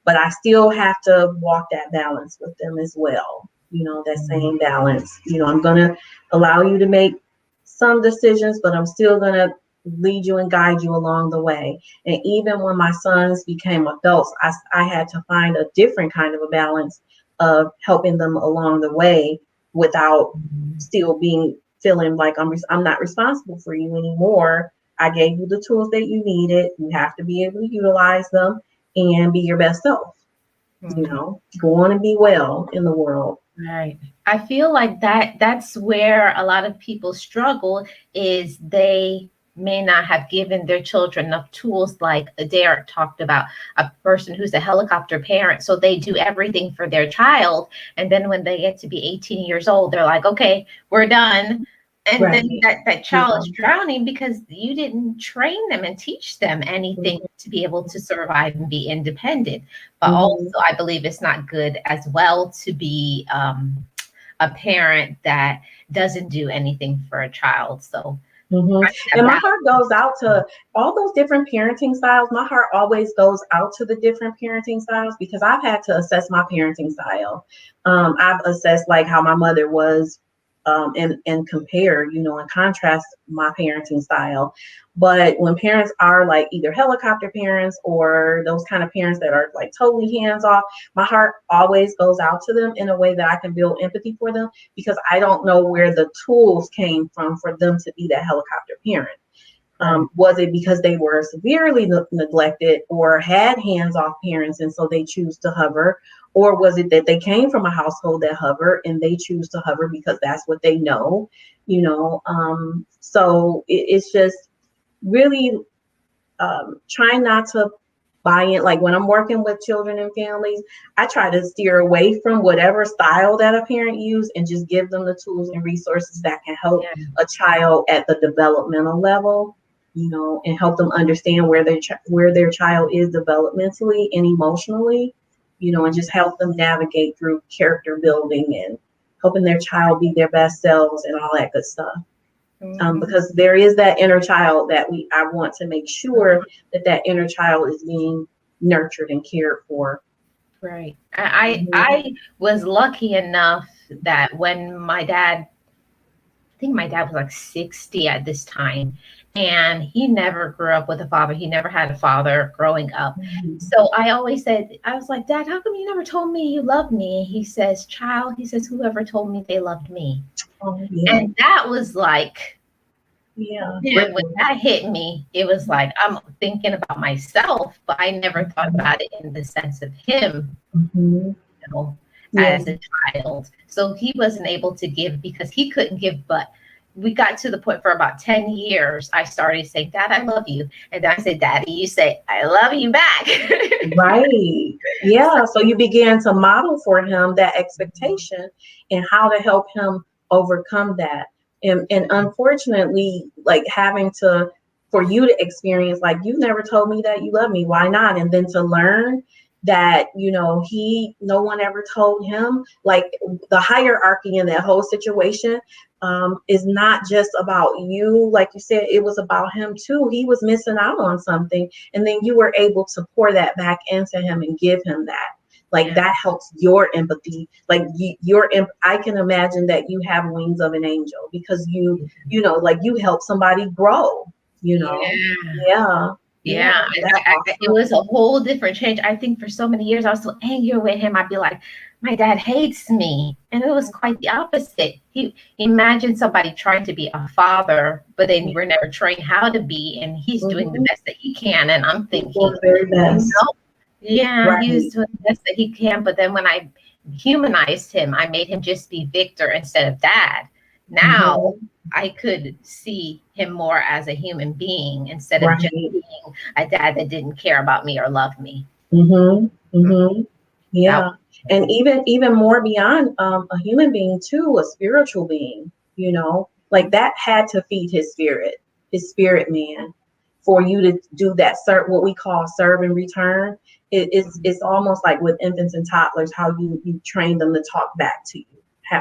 But I still have to walk that balance with them as well. That same balance. I'm gonna allow you to make some decisions, but I'm still gonna lead you and guide you along the way. And even when my sons became adults, I had to find a different kind of a balance of helping them along the way without still being feeling like I'm not responsible for you anymore. I gave you the tools that you needed. You have to be able to utilize them and be your best self. Go on and be well in the world. Right. I feel like that's where a lot of people struggle is they may not have given their children enough tools like Derek talked about, a person who's a helicopter parent. So they do everything for their child. And then when they get to be 18 years old, they're like, okay, we're done. And Right. then that child is drowning because you didn't train them and teach them anything to be able to survive and be independent. But also, I believe it's not good as well to be a parent that doesn't do anything for a child. So, and my heart goes out to all those different parenting styles. My heart always goes out to the different parenting styles because I've had to assess my parenting style. I've assessed like how my mother was, and compare, and contrast my parenting style. But when parents are like either helicopter parents or those kind of parents that are like totally hands off, my heart always goes out to them in a way that I can build empathy for them because I don't know where the tools came from for them to be that helicopter parent. Was it because they were severely neglected or had hands-off parents and so they choose to hover? Or was it that they came from a household that hover and they choose to hover because that's what they know? So it's just really trying not to buy in. Like when I'm working with children and families, I try to steer away from whatever style that a parent use and just give them the tools and resources that can help a child at the developmental level, and help them understand where their child is developmentally and emotionally, and just help them navigate through character building and helping their child be their best selves and all that good stuff. Because there is that inner child that I want to make sure that inner child is being nurtured and cared for. Right. I was lucky enough that when I think my dad was like 60 at this time, and he never grew up with a father. He never had a father growing up. So I always said, I was like, Dad, how come you never told me you loved me? And he says, child, whoever told me they loved me. Oh, yeah. And that was like, when that hit me, it was like, I'm thinking about myself, but I never thought about it in the sense of him, as a child. So he wasn't able to give because he couldn't give, but we got to the point for about 10 years, I started saying, Dad, I love you. And then I said, Daddy, you say, I love you back. Right. Yeah. So you began to model for him that expectation and how to help him overcome that. And unfortunately, like for you to experience, like, you never told me that you love me. Why not? And then to learn that, no one ever told him, like the hierarchy in that whole situation is not just about you. Like you said, it was about him too. He was missing out on something. And then you were able to pour that back into him and give him that. Like that helps your empathy. Like I can imagine that you have wings of an angel because like you help somebody grow, Yeah. It was a whole different change. I think for so many years I was so angry with him. I'd be like, my dad hates me. And it was quite the opposite. He imagined somebody trying to be a father, but then we're never trained how to be, and he's doing the best that he can. And I'm thinking, very best. He was doing the best that he can. But then when I humanized him, I made him just be Victor instead of Dad. Now I could see him more as a human being instead of just being a dad that didn't care about me or love me. Yeah. And even more beyond a human being too, a spiritual being, like that had to feed his spirit man. For you to do that, what we call serve and return, it's almost like with infants and toddlers, how you train them to talk back to you,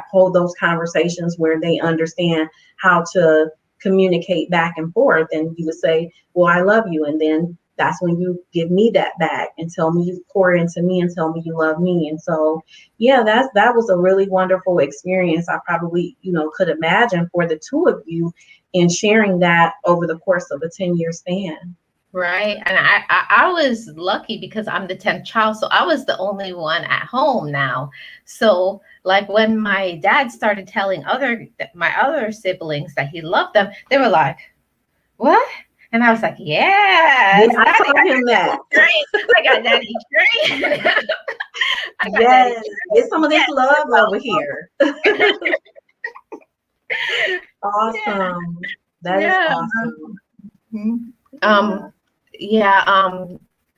hold those conversations where they understand how to communicate back and forth. And you would say, well, I love you. And then that's when you give me that back and tell me, you pour into me and tell me you love me. And so, that was a really wonderful experience. I probably, could imagine for the two of you in sharing that over the course of a 10-year span. Right. And I was lucky because I'm the 10th child. So I was the only one at home now. So like when my dad started telling my other siblings that he loved them, they were like, what? And I was like, Yeah, yes, I daddy, told him that. I got daddy train. I got daddy Yes, get some of this love over train. here. Yeah. Awesome. That is Yeah. awesome. Mhm. Yeah. Yeah.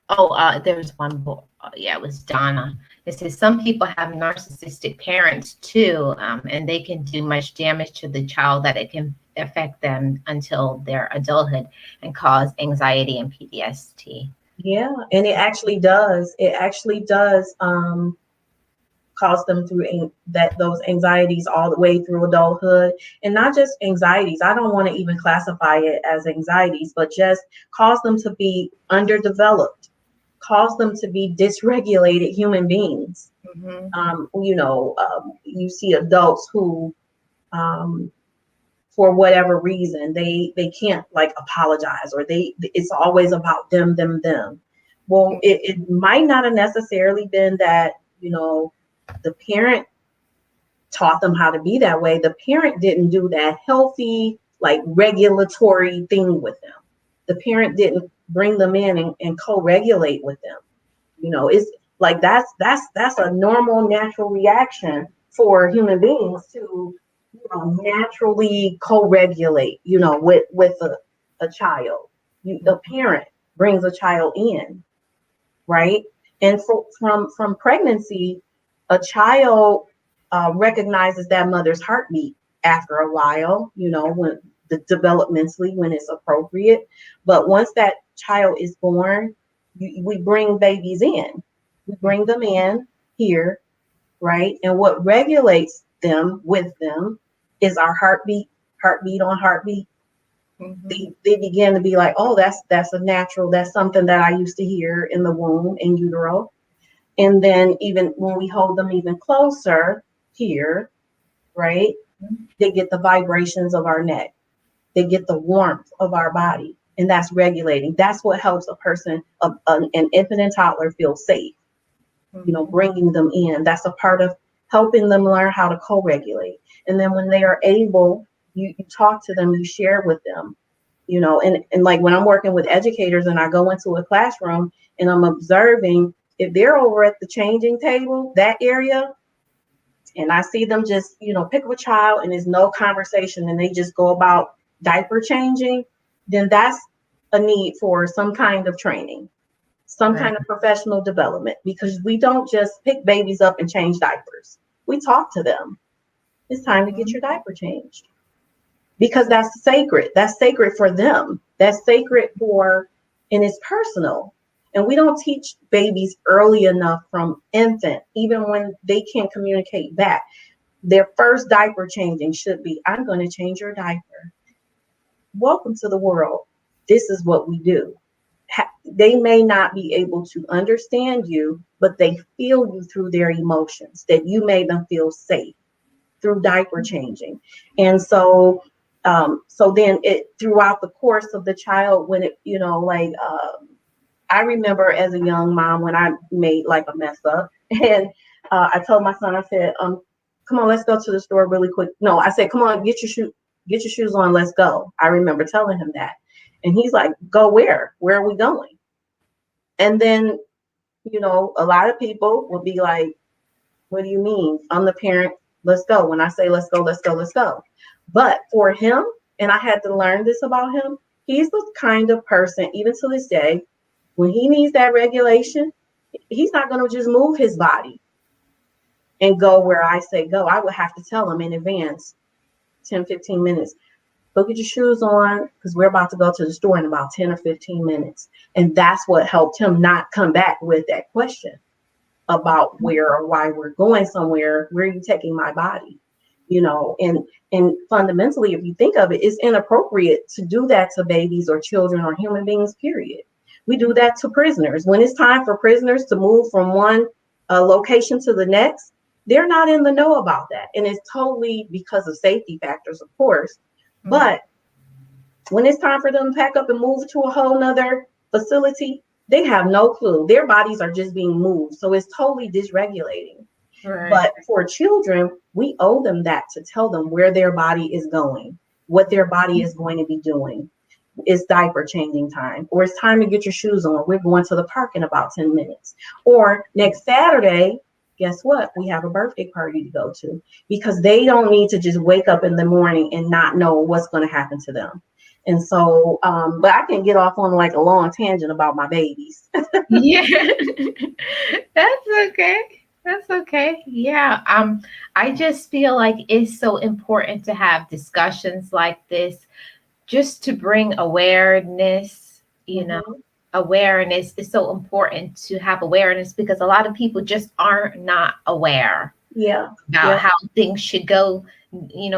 Oh, there was one boy. Yeah, it was Donna. It says some people have narcissistic parents too, and they can do much damage to the child that it can affect them until their adulthood and cause anxiety and PTSD. Yeah, and it actually does. It actually does cause them through those anxieties all the way through adulthood, and not just anxieties. I don't want to even classify it as anxieties, but just cause them to be underdeveloped, cause them to be dysregulated human beings. Mm-hmm. You see adults who um, for whatever reason they can't like apologize, or it's always about them. Well, it might not have necessarily been that, the parent taught them how to be that way. The parent didn't do that healthy, like regulatory thing with them. The parent didn't bring them in and co-regulate with them. It's like that's a normal, natural reaction for human beings to, naturally co-regulate, with a child. A parent brings a child in, right? And from pregnancy, a child recognizes that mother's heartbeat after a while, when developmentally, when it's appropriate. But once that child is born, we bring babies in. We bring them in here, right? And what regulates them with them is our heartbeat on heartbeat. Mm-hmm. They begin to be like, oh, that's a natural, that's something that I used to hear in the womb, in utero. And then even when we hold them even closer here, right, they get the vibrations of our neck, they get the warmth of our body, and that's regulating. That's what helps a person, an infant and toddler, feel safe, Mm-hmm. bringing them in. That's a part of helping them learn how to co-regulate. And then when they are able, you talk to them, you share with them, and like when I'm working with educators and I go into a classroom and I'm observing, if they're over at the changing table, that area, and I see them just, pick up a child and there's no conversation and they just go about diaper changing, then that's a need for some kind of training, some Right. kind of professional development, because we don't just pick babies up and change diapers. We talk to them. It's time to get Mm-hmm. your diaper changed, because that's sacred. That's sacred for them. That's sacred and it's personal. And we don't teach babies early enough from infant, even when they can't communicate back. Their first diaper changing should be, I'm going to change your diaper. Welcome to the world. This is what we do. They may not be able to understand you, but they feel you through their emotions, that you made them feel safe through diaper changing. And so then it throughout the course of the child, when it, I remember as a young mom when I made like a mess up, and I told my son, I said, come on, let's go to the store really quick. No, I said, come on, get your shoes on, let's go. I remember telling him that. And he's like, go where? Where are we going? And then, a lot of people will be like, what do you mean? I'm the parent. Let's go. When I say let's go, let's go, let's go. But for him, and I had to learn this about him, he's the kind of person, even to this day, when he needs that regulation, he's not going to just move his body and go where I say go. I would have to tell him in advance, 10, 15 minutes, go get your shoes on, because we're about to go to the store in about 10 or 15 minutes. And that's what helped him not come back with that question about where or why we're going somewhere. Where are you taking my body? And fundamentally, if you think of it, it's inappropriate to do that to babies or children or human beings, period. We do that to prisoners. When it's time for prisoners to move from one location to the next, they're not in the know about that. And it's totally because of safety factors, of course. Mm-hmm. But when it's time for them to pack up and move to a whole nother facility, they have no clue. Their bodies are just being moved. So it's totally dysregulating. Right. But for children, we owe them that to tell them where their body is going, what their body is going to be doing. It's diaper changing time, or it's time to get your shoes on. We're going to the park in about 10 minutes. Or next Saturday, guess what? We have a birthday party to go to, because they don't need to just wake up in the morning and not know what's going to happen to them. And so, but I can get off on like a long tangent about my babies. Yeah. That's okay. That's okay. Yeah. I just feel like it's so important to have discussions like this just to bring awareness, Mm-hmm. awareness is so important to have awareness because a lot of people just are not aware Yeah. about Yeah. how things should go.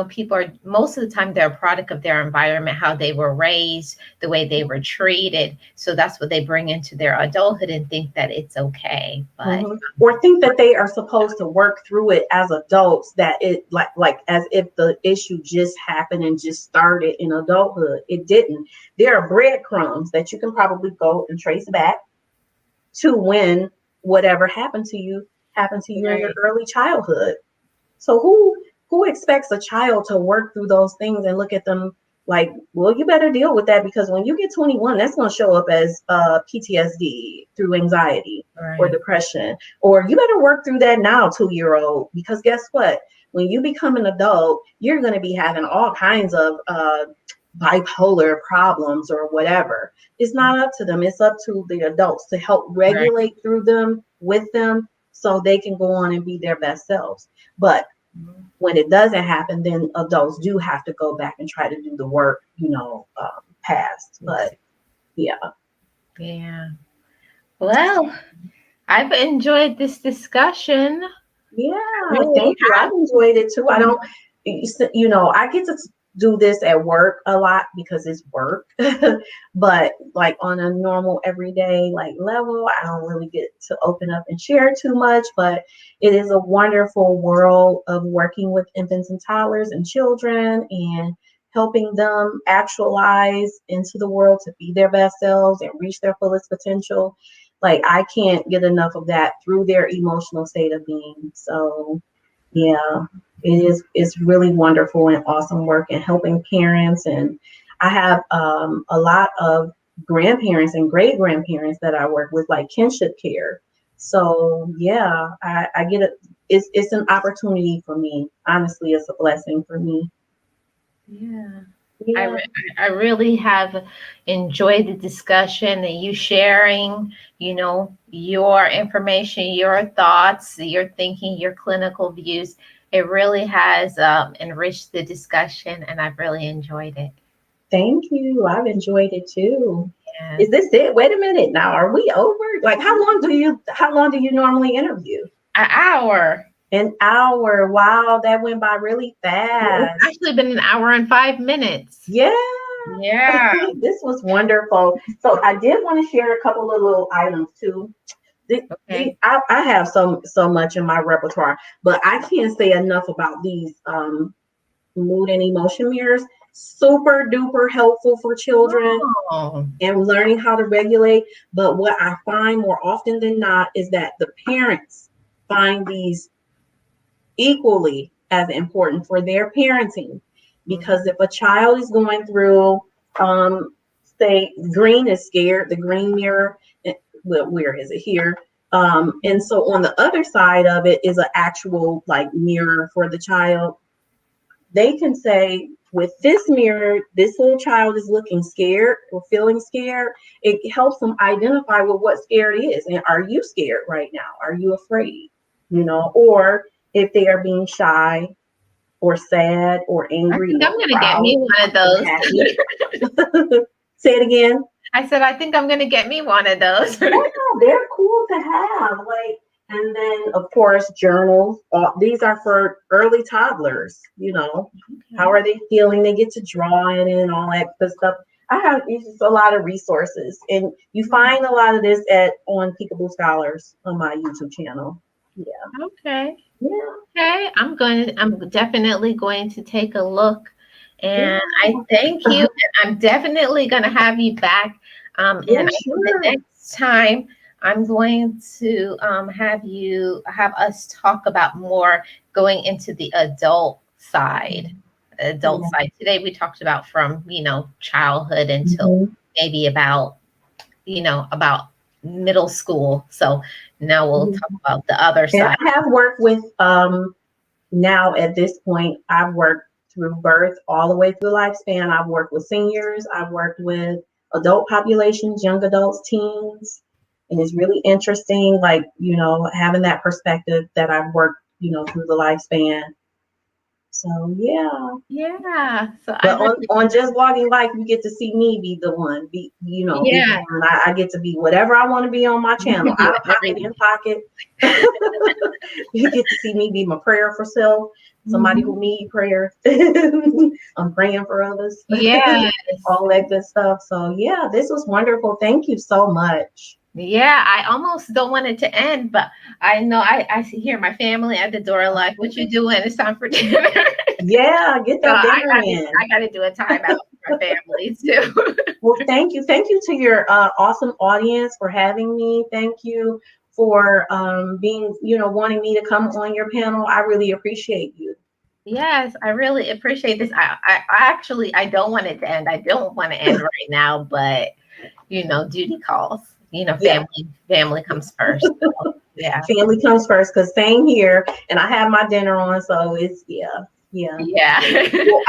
People are most of the time they're a product of their environment, how they were raised, the way they were treated. So that's what they bring into their adulthood and think that it's okay. But Hmm. Or think that they are supposed to work through it as adults, that it like as if the issue just happened and just started in adulthood. It didn't. There are breadcrumbs that you can probably go and trace back to when whatever happened to you in your right, early childhood. So who expects a child to work through those things and look at them like, well, you better deal with that, because when you get 21, that's going to show up as PTSD through anxiety or right, depression. Or you better work through that now, 2-year old, because guess what? When you become an adult, you're going to be having all kinds of bipolar problems or whatever. It's not up to them. It's up to the adults to help right. regulate through them, with them, so they can go on and be their best selves. But when it doesn't happen, then adults do have to go back and try to do the work, past. But yeah, Yeah. Well, I've enjoyed this discussion. yeah, Really thank you. I've have. enjoyed it too. I don't, I get to do this at work a lot because it's work, but like on a normal everyday like level, I don't really get to open up and share too much. But it is a wonderful world of working with infants and toddlers and children, and helping them actualize into the world to be their best selves and reach their fullest potential. Like I can't get enough of that through their emotional state of being. So yeah, it's really wonderful and awesome work, and helping parents. And I have a lot of grandparents and great grandparents that I work with, like kinship care. So yeah, I get it. It's an opportunity for me. Honestly, it's a blessing for me. Yeah. I, Yeah, re- I really have enjoyed the discussion and you sharing, your information, your thoughts, your thinking, your clinical views. It really has enriched the discussion and I've really enjoyed it. thank you. I've enjoyed it too. Yes. Is this it? Wait a minute now. Are we over? Like how long do you normally interview? An hour. An hour. Wow, that went by really It's fast. actually been an hour and 5 minutes. Yeah, Yeah. this was wonderful. So I did want to share a couple of little items too. Okay. I have so much in my repertoire, but I can't say enough about these mood and emotion mirrors. Super duper helpful for children Oh. and learning how to regulate. But what I find more often than not is that the parents find these equally as important for their parenting, Mhm. because if a child is going through say green is scared, the green mirror, well, where is it here, and so on the other side of it is an actual like mirror for the child. They can say, with this mirror, this little child is looking scared or feeling scared. It helps them identify what scared is. And are you scared right now? Are you afraid? Or if they are being shy or sad or I angry think I'm or going to get proud me one of or those. happy. Say it again. I said, I think I'm going to get me one of those. Yeah, they're cool to have. Like, and then of course journals. These are for early toddlers. How Okay. are they feeling? They get to draw in and all that good stuff. I have just a lot of resources, and you find a lot of this on Peekaboo Scholars on my YouTube channel. Yeah, Okay. yeah, Okay. I'm definitely going to take a look. And I thank yeah. you. And I'm definitely going to have you back Yeah, And the sure. next time I'm going to have us talk about more going into the adult Yeah. side. Today we talked about from, childhood until Mhm. maybe about middle school. So now we'll talk Mhm. about the other And side. I have worked with now at this point, I've worked through birth all the way through lifespan. I've worked with seniors, I've worked with adult populations, young adults, teens. And it's really interesting, like, having that perspective that I've worked, through the lifespan. So yeah. Yeah. So I But on, really, on just blogging life, you get to see me be the one, be the yeah, one. I get to be whatever I want to be on my you channel, can be out of pocket, everything. in pocket. You get to see me be my prayer for self, somebody Mhm. who need prayer. I'm praying for others, Yes. all that good stuff. So yeah, this was wonderful. Thank you so much. Yeah, I almost don't want it to end, but I know I hear my family at the door Of like, what you course. doing? It's time for dinner. Yeah, get So that dinner in. I gotta do a timeout for my family too. Well, thank you. Thank you to your awesome audience for having me. Thank you for being, wanting me to come on your panel. I really appreciate you. Yes, I really appreciate this. I actually I don't want it to end. I don't want to end right now, but duty calls. Yeah, Family comes first. So, yeah. family comes first because same here. And I have my dinner on. So it's, yeah, yeah. Yeah. Well,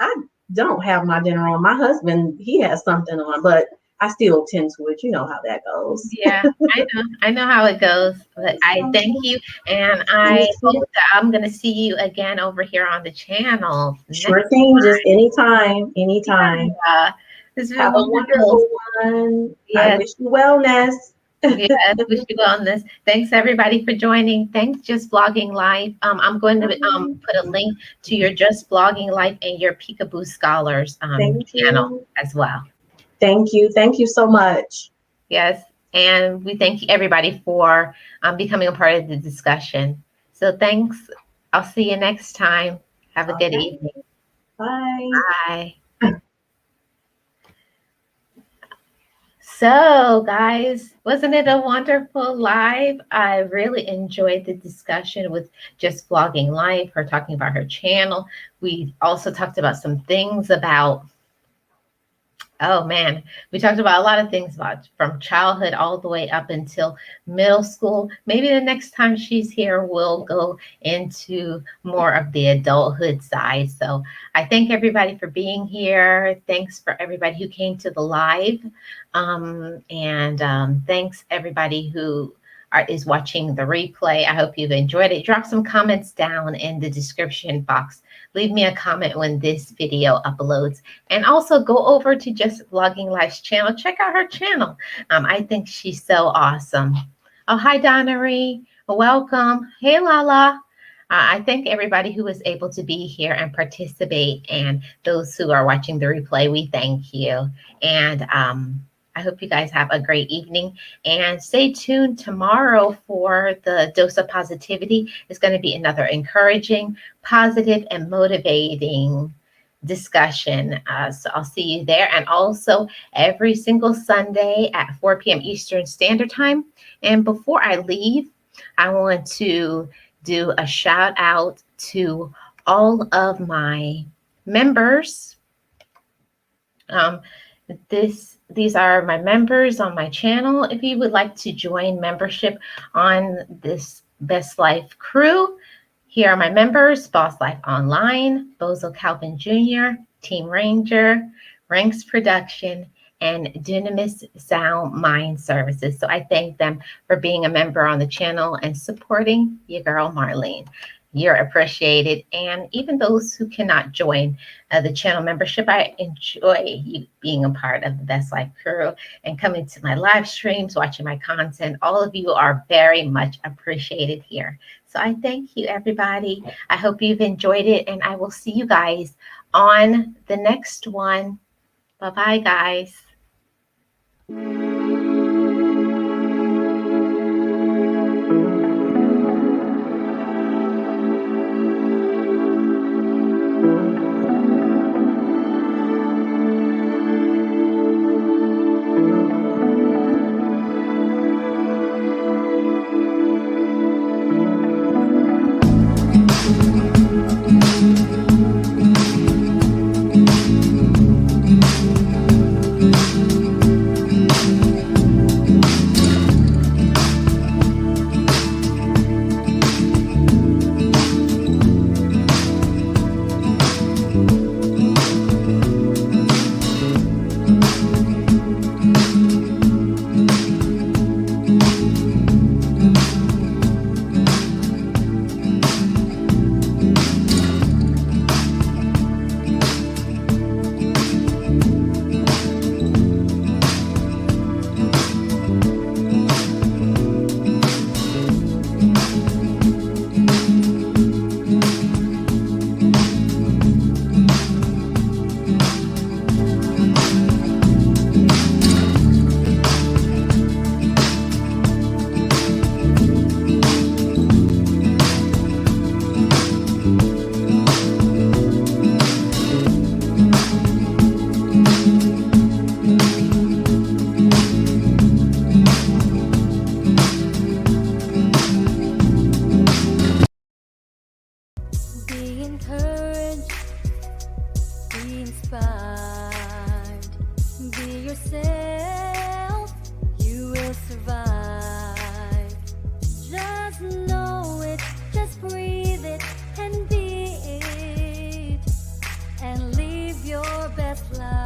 I don't have my dinner on. My husband, he has something on, but I still tend to it. You know how that goes. Yeah, I know. I know how it goes. But I thank you, and You I too. hope that I'm going to see you again over here on the channel next Sure thing. Just anytime, anytime. Yeah, it's been Have a wonderful. wonderful one. I Yes, wish you wellness. yes. Wish you wellness. Thanks everybody for joining. Thanks, Just Blogging Live. I'm going to put a link to your Just Blogging Live and your Peekaboo Scholars Thank channel you. as well. Thank you. Thank you so much. Yes, and we thank everybody for becoming a part of the discussion. So thanks. I'll see you next time. Have a good Okay. evening. Bye. Bye. So, guys, wasn't it a wonderful live? I really enjoyed the discussion with Just Blogging Live, her talking about her channel. We also talked about some things about Oh man, we talked about a lot of things about from childhood all the way up until middle school. Maybe the next time she's here, we'll go into more of the adulthood side. So I thank everybody for being here. Thanks for everybody who came to the live. And thanks everybody who is watching the replay. I hope you've enjoyed it. Drop some comments down in the description box. Leave me a comment when this video uploads. And also go over to Just Vlogging Life's channel. Check out her channel. I think she's so awesome. Oh, hi, Donnery. Welcome. Hey, Lala. I thank everybody who was able to be here and participate, and those who are watching the replay, we thank you. And I hope you guys have a great evening. And stay tuned tomorrow for the dose of positivity. It's going to be another encouraging, positive, and motivating discussion. So I'll see you there. And also every single Sunday at 4 p.m. Eastern Standard Time. And before I leave, I want to do a shout out to all of my members. Um, these are my members on my channel. If you would like to join membership on this Best Life crew, here are my members: Boss Life Online, Bozo Calvin Jr., Team Ranger, Ranks Production, and Dunamis Sound Mind Services. So I thank them for being a member on the channel and supporting your girl Marlene. You're appreciated. And even those who cannot join the channel membership, I enjoy you being a part of the Best Life crew and coming to my live streams, watching my content. All of you are very much appreciated here. So I thank you, everybody. I hope you've enjoyed it, and I will see you guys on the next one. Bye-bye, guys. fly.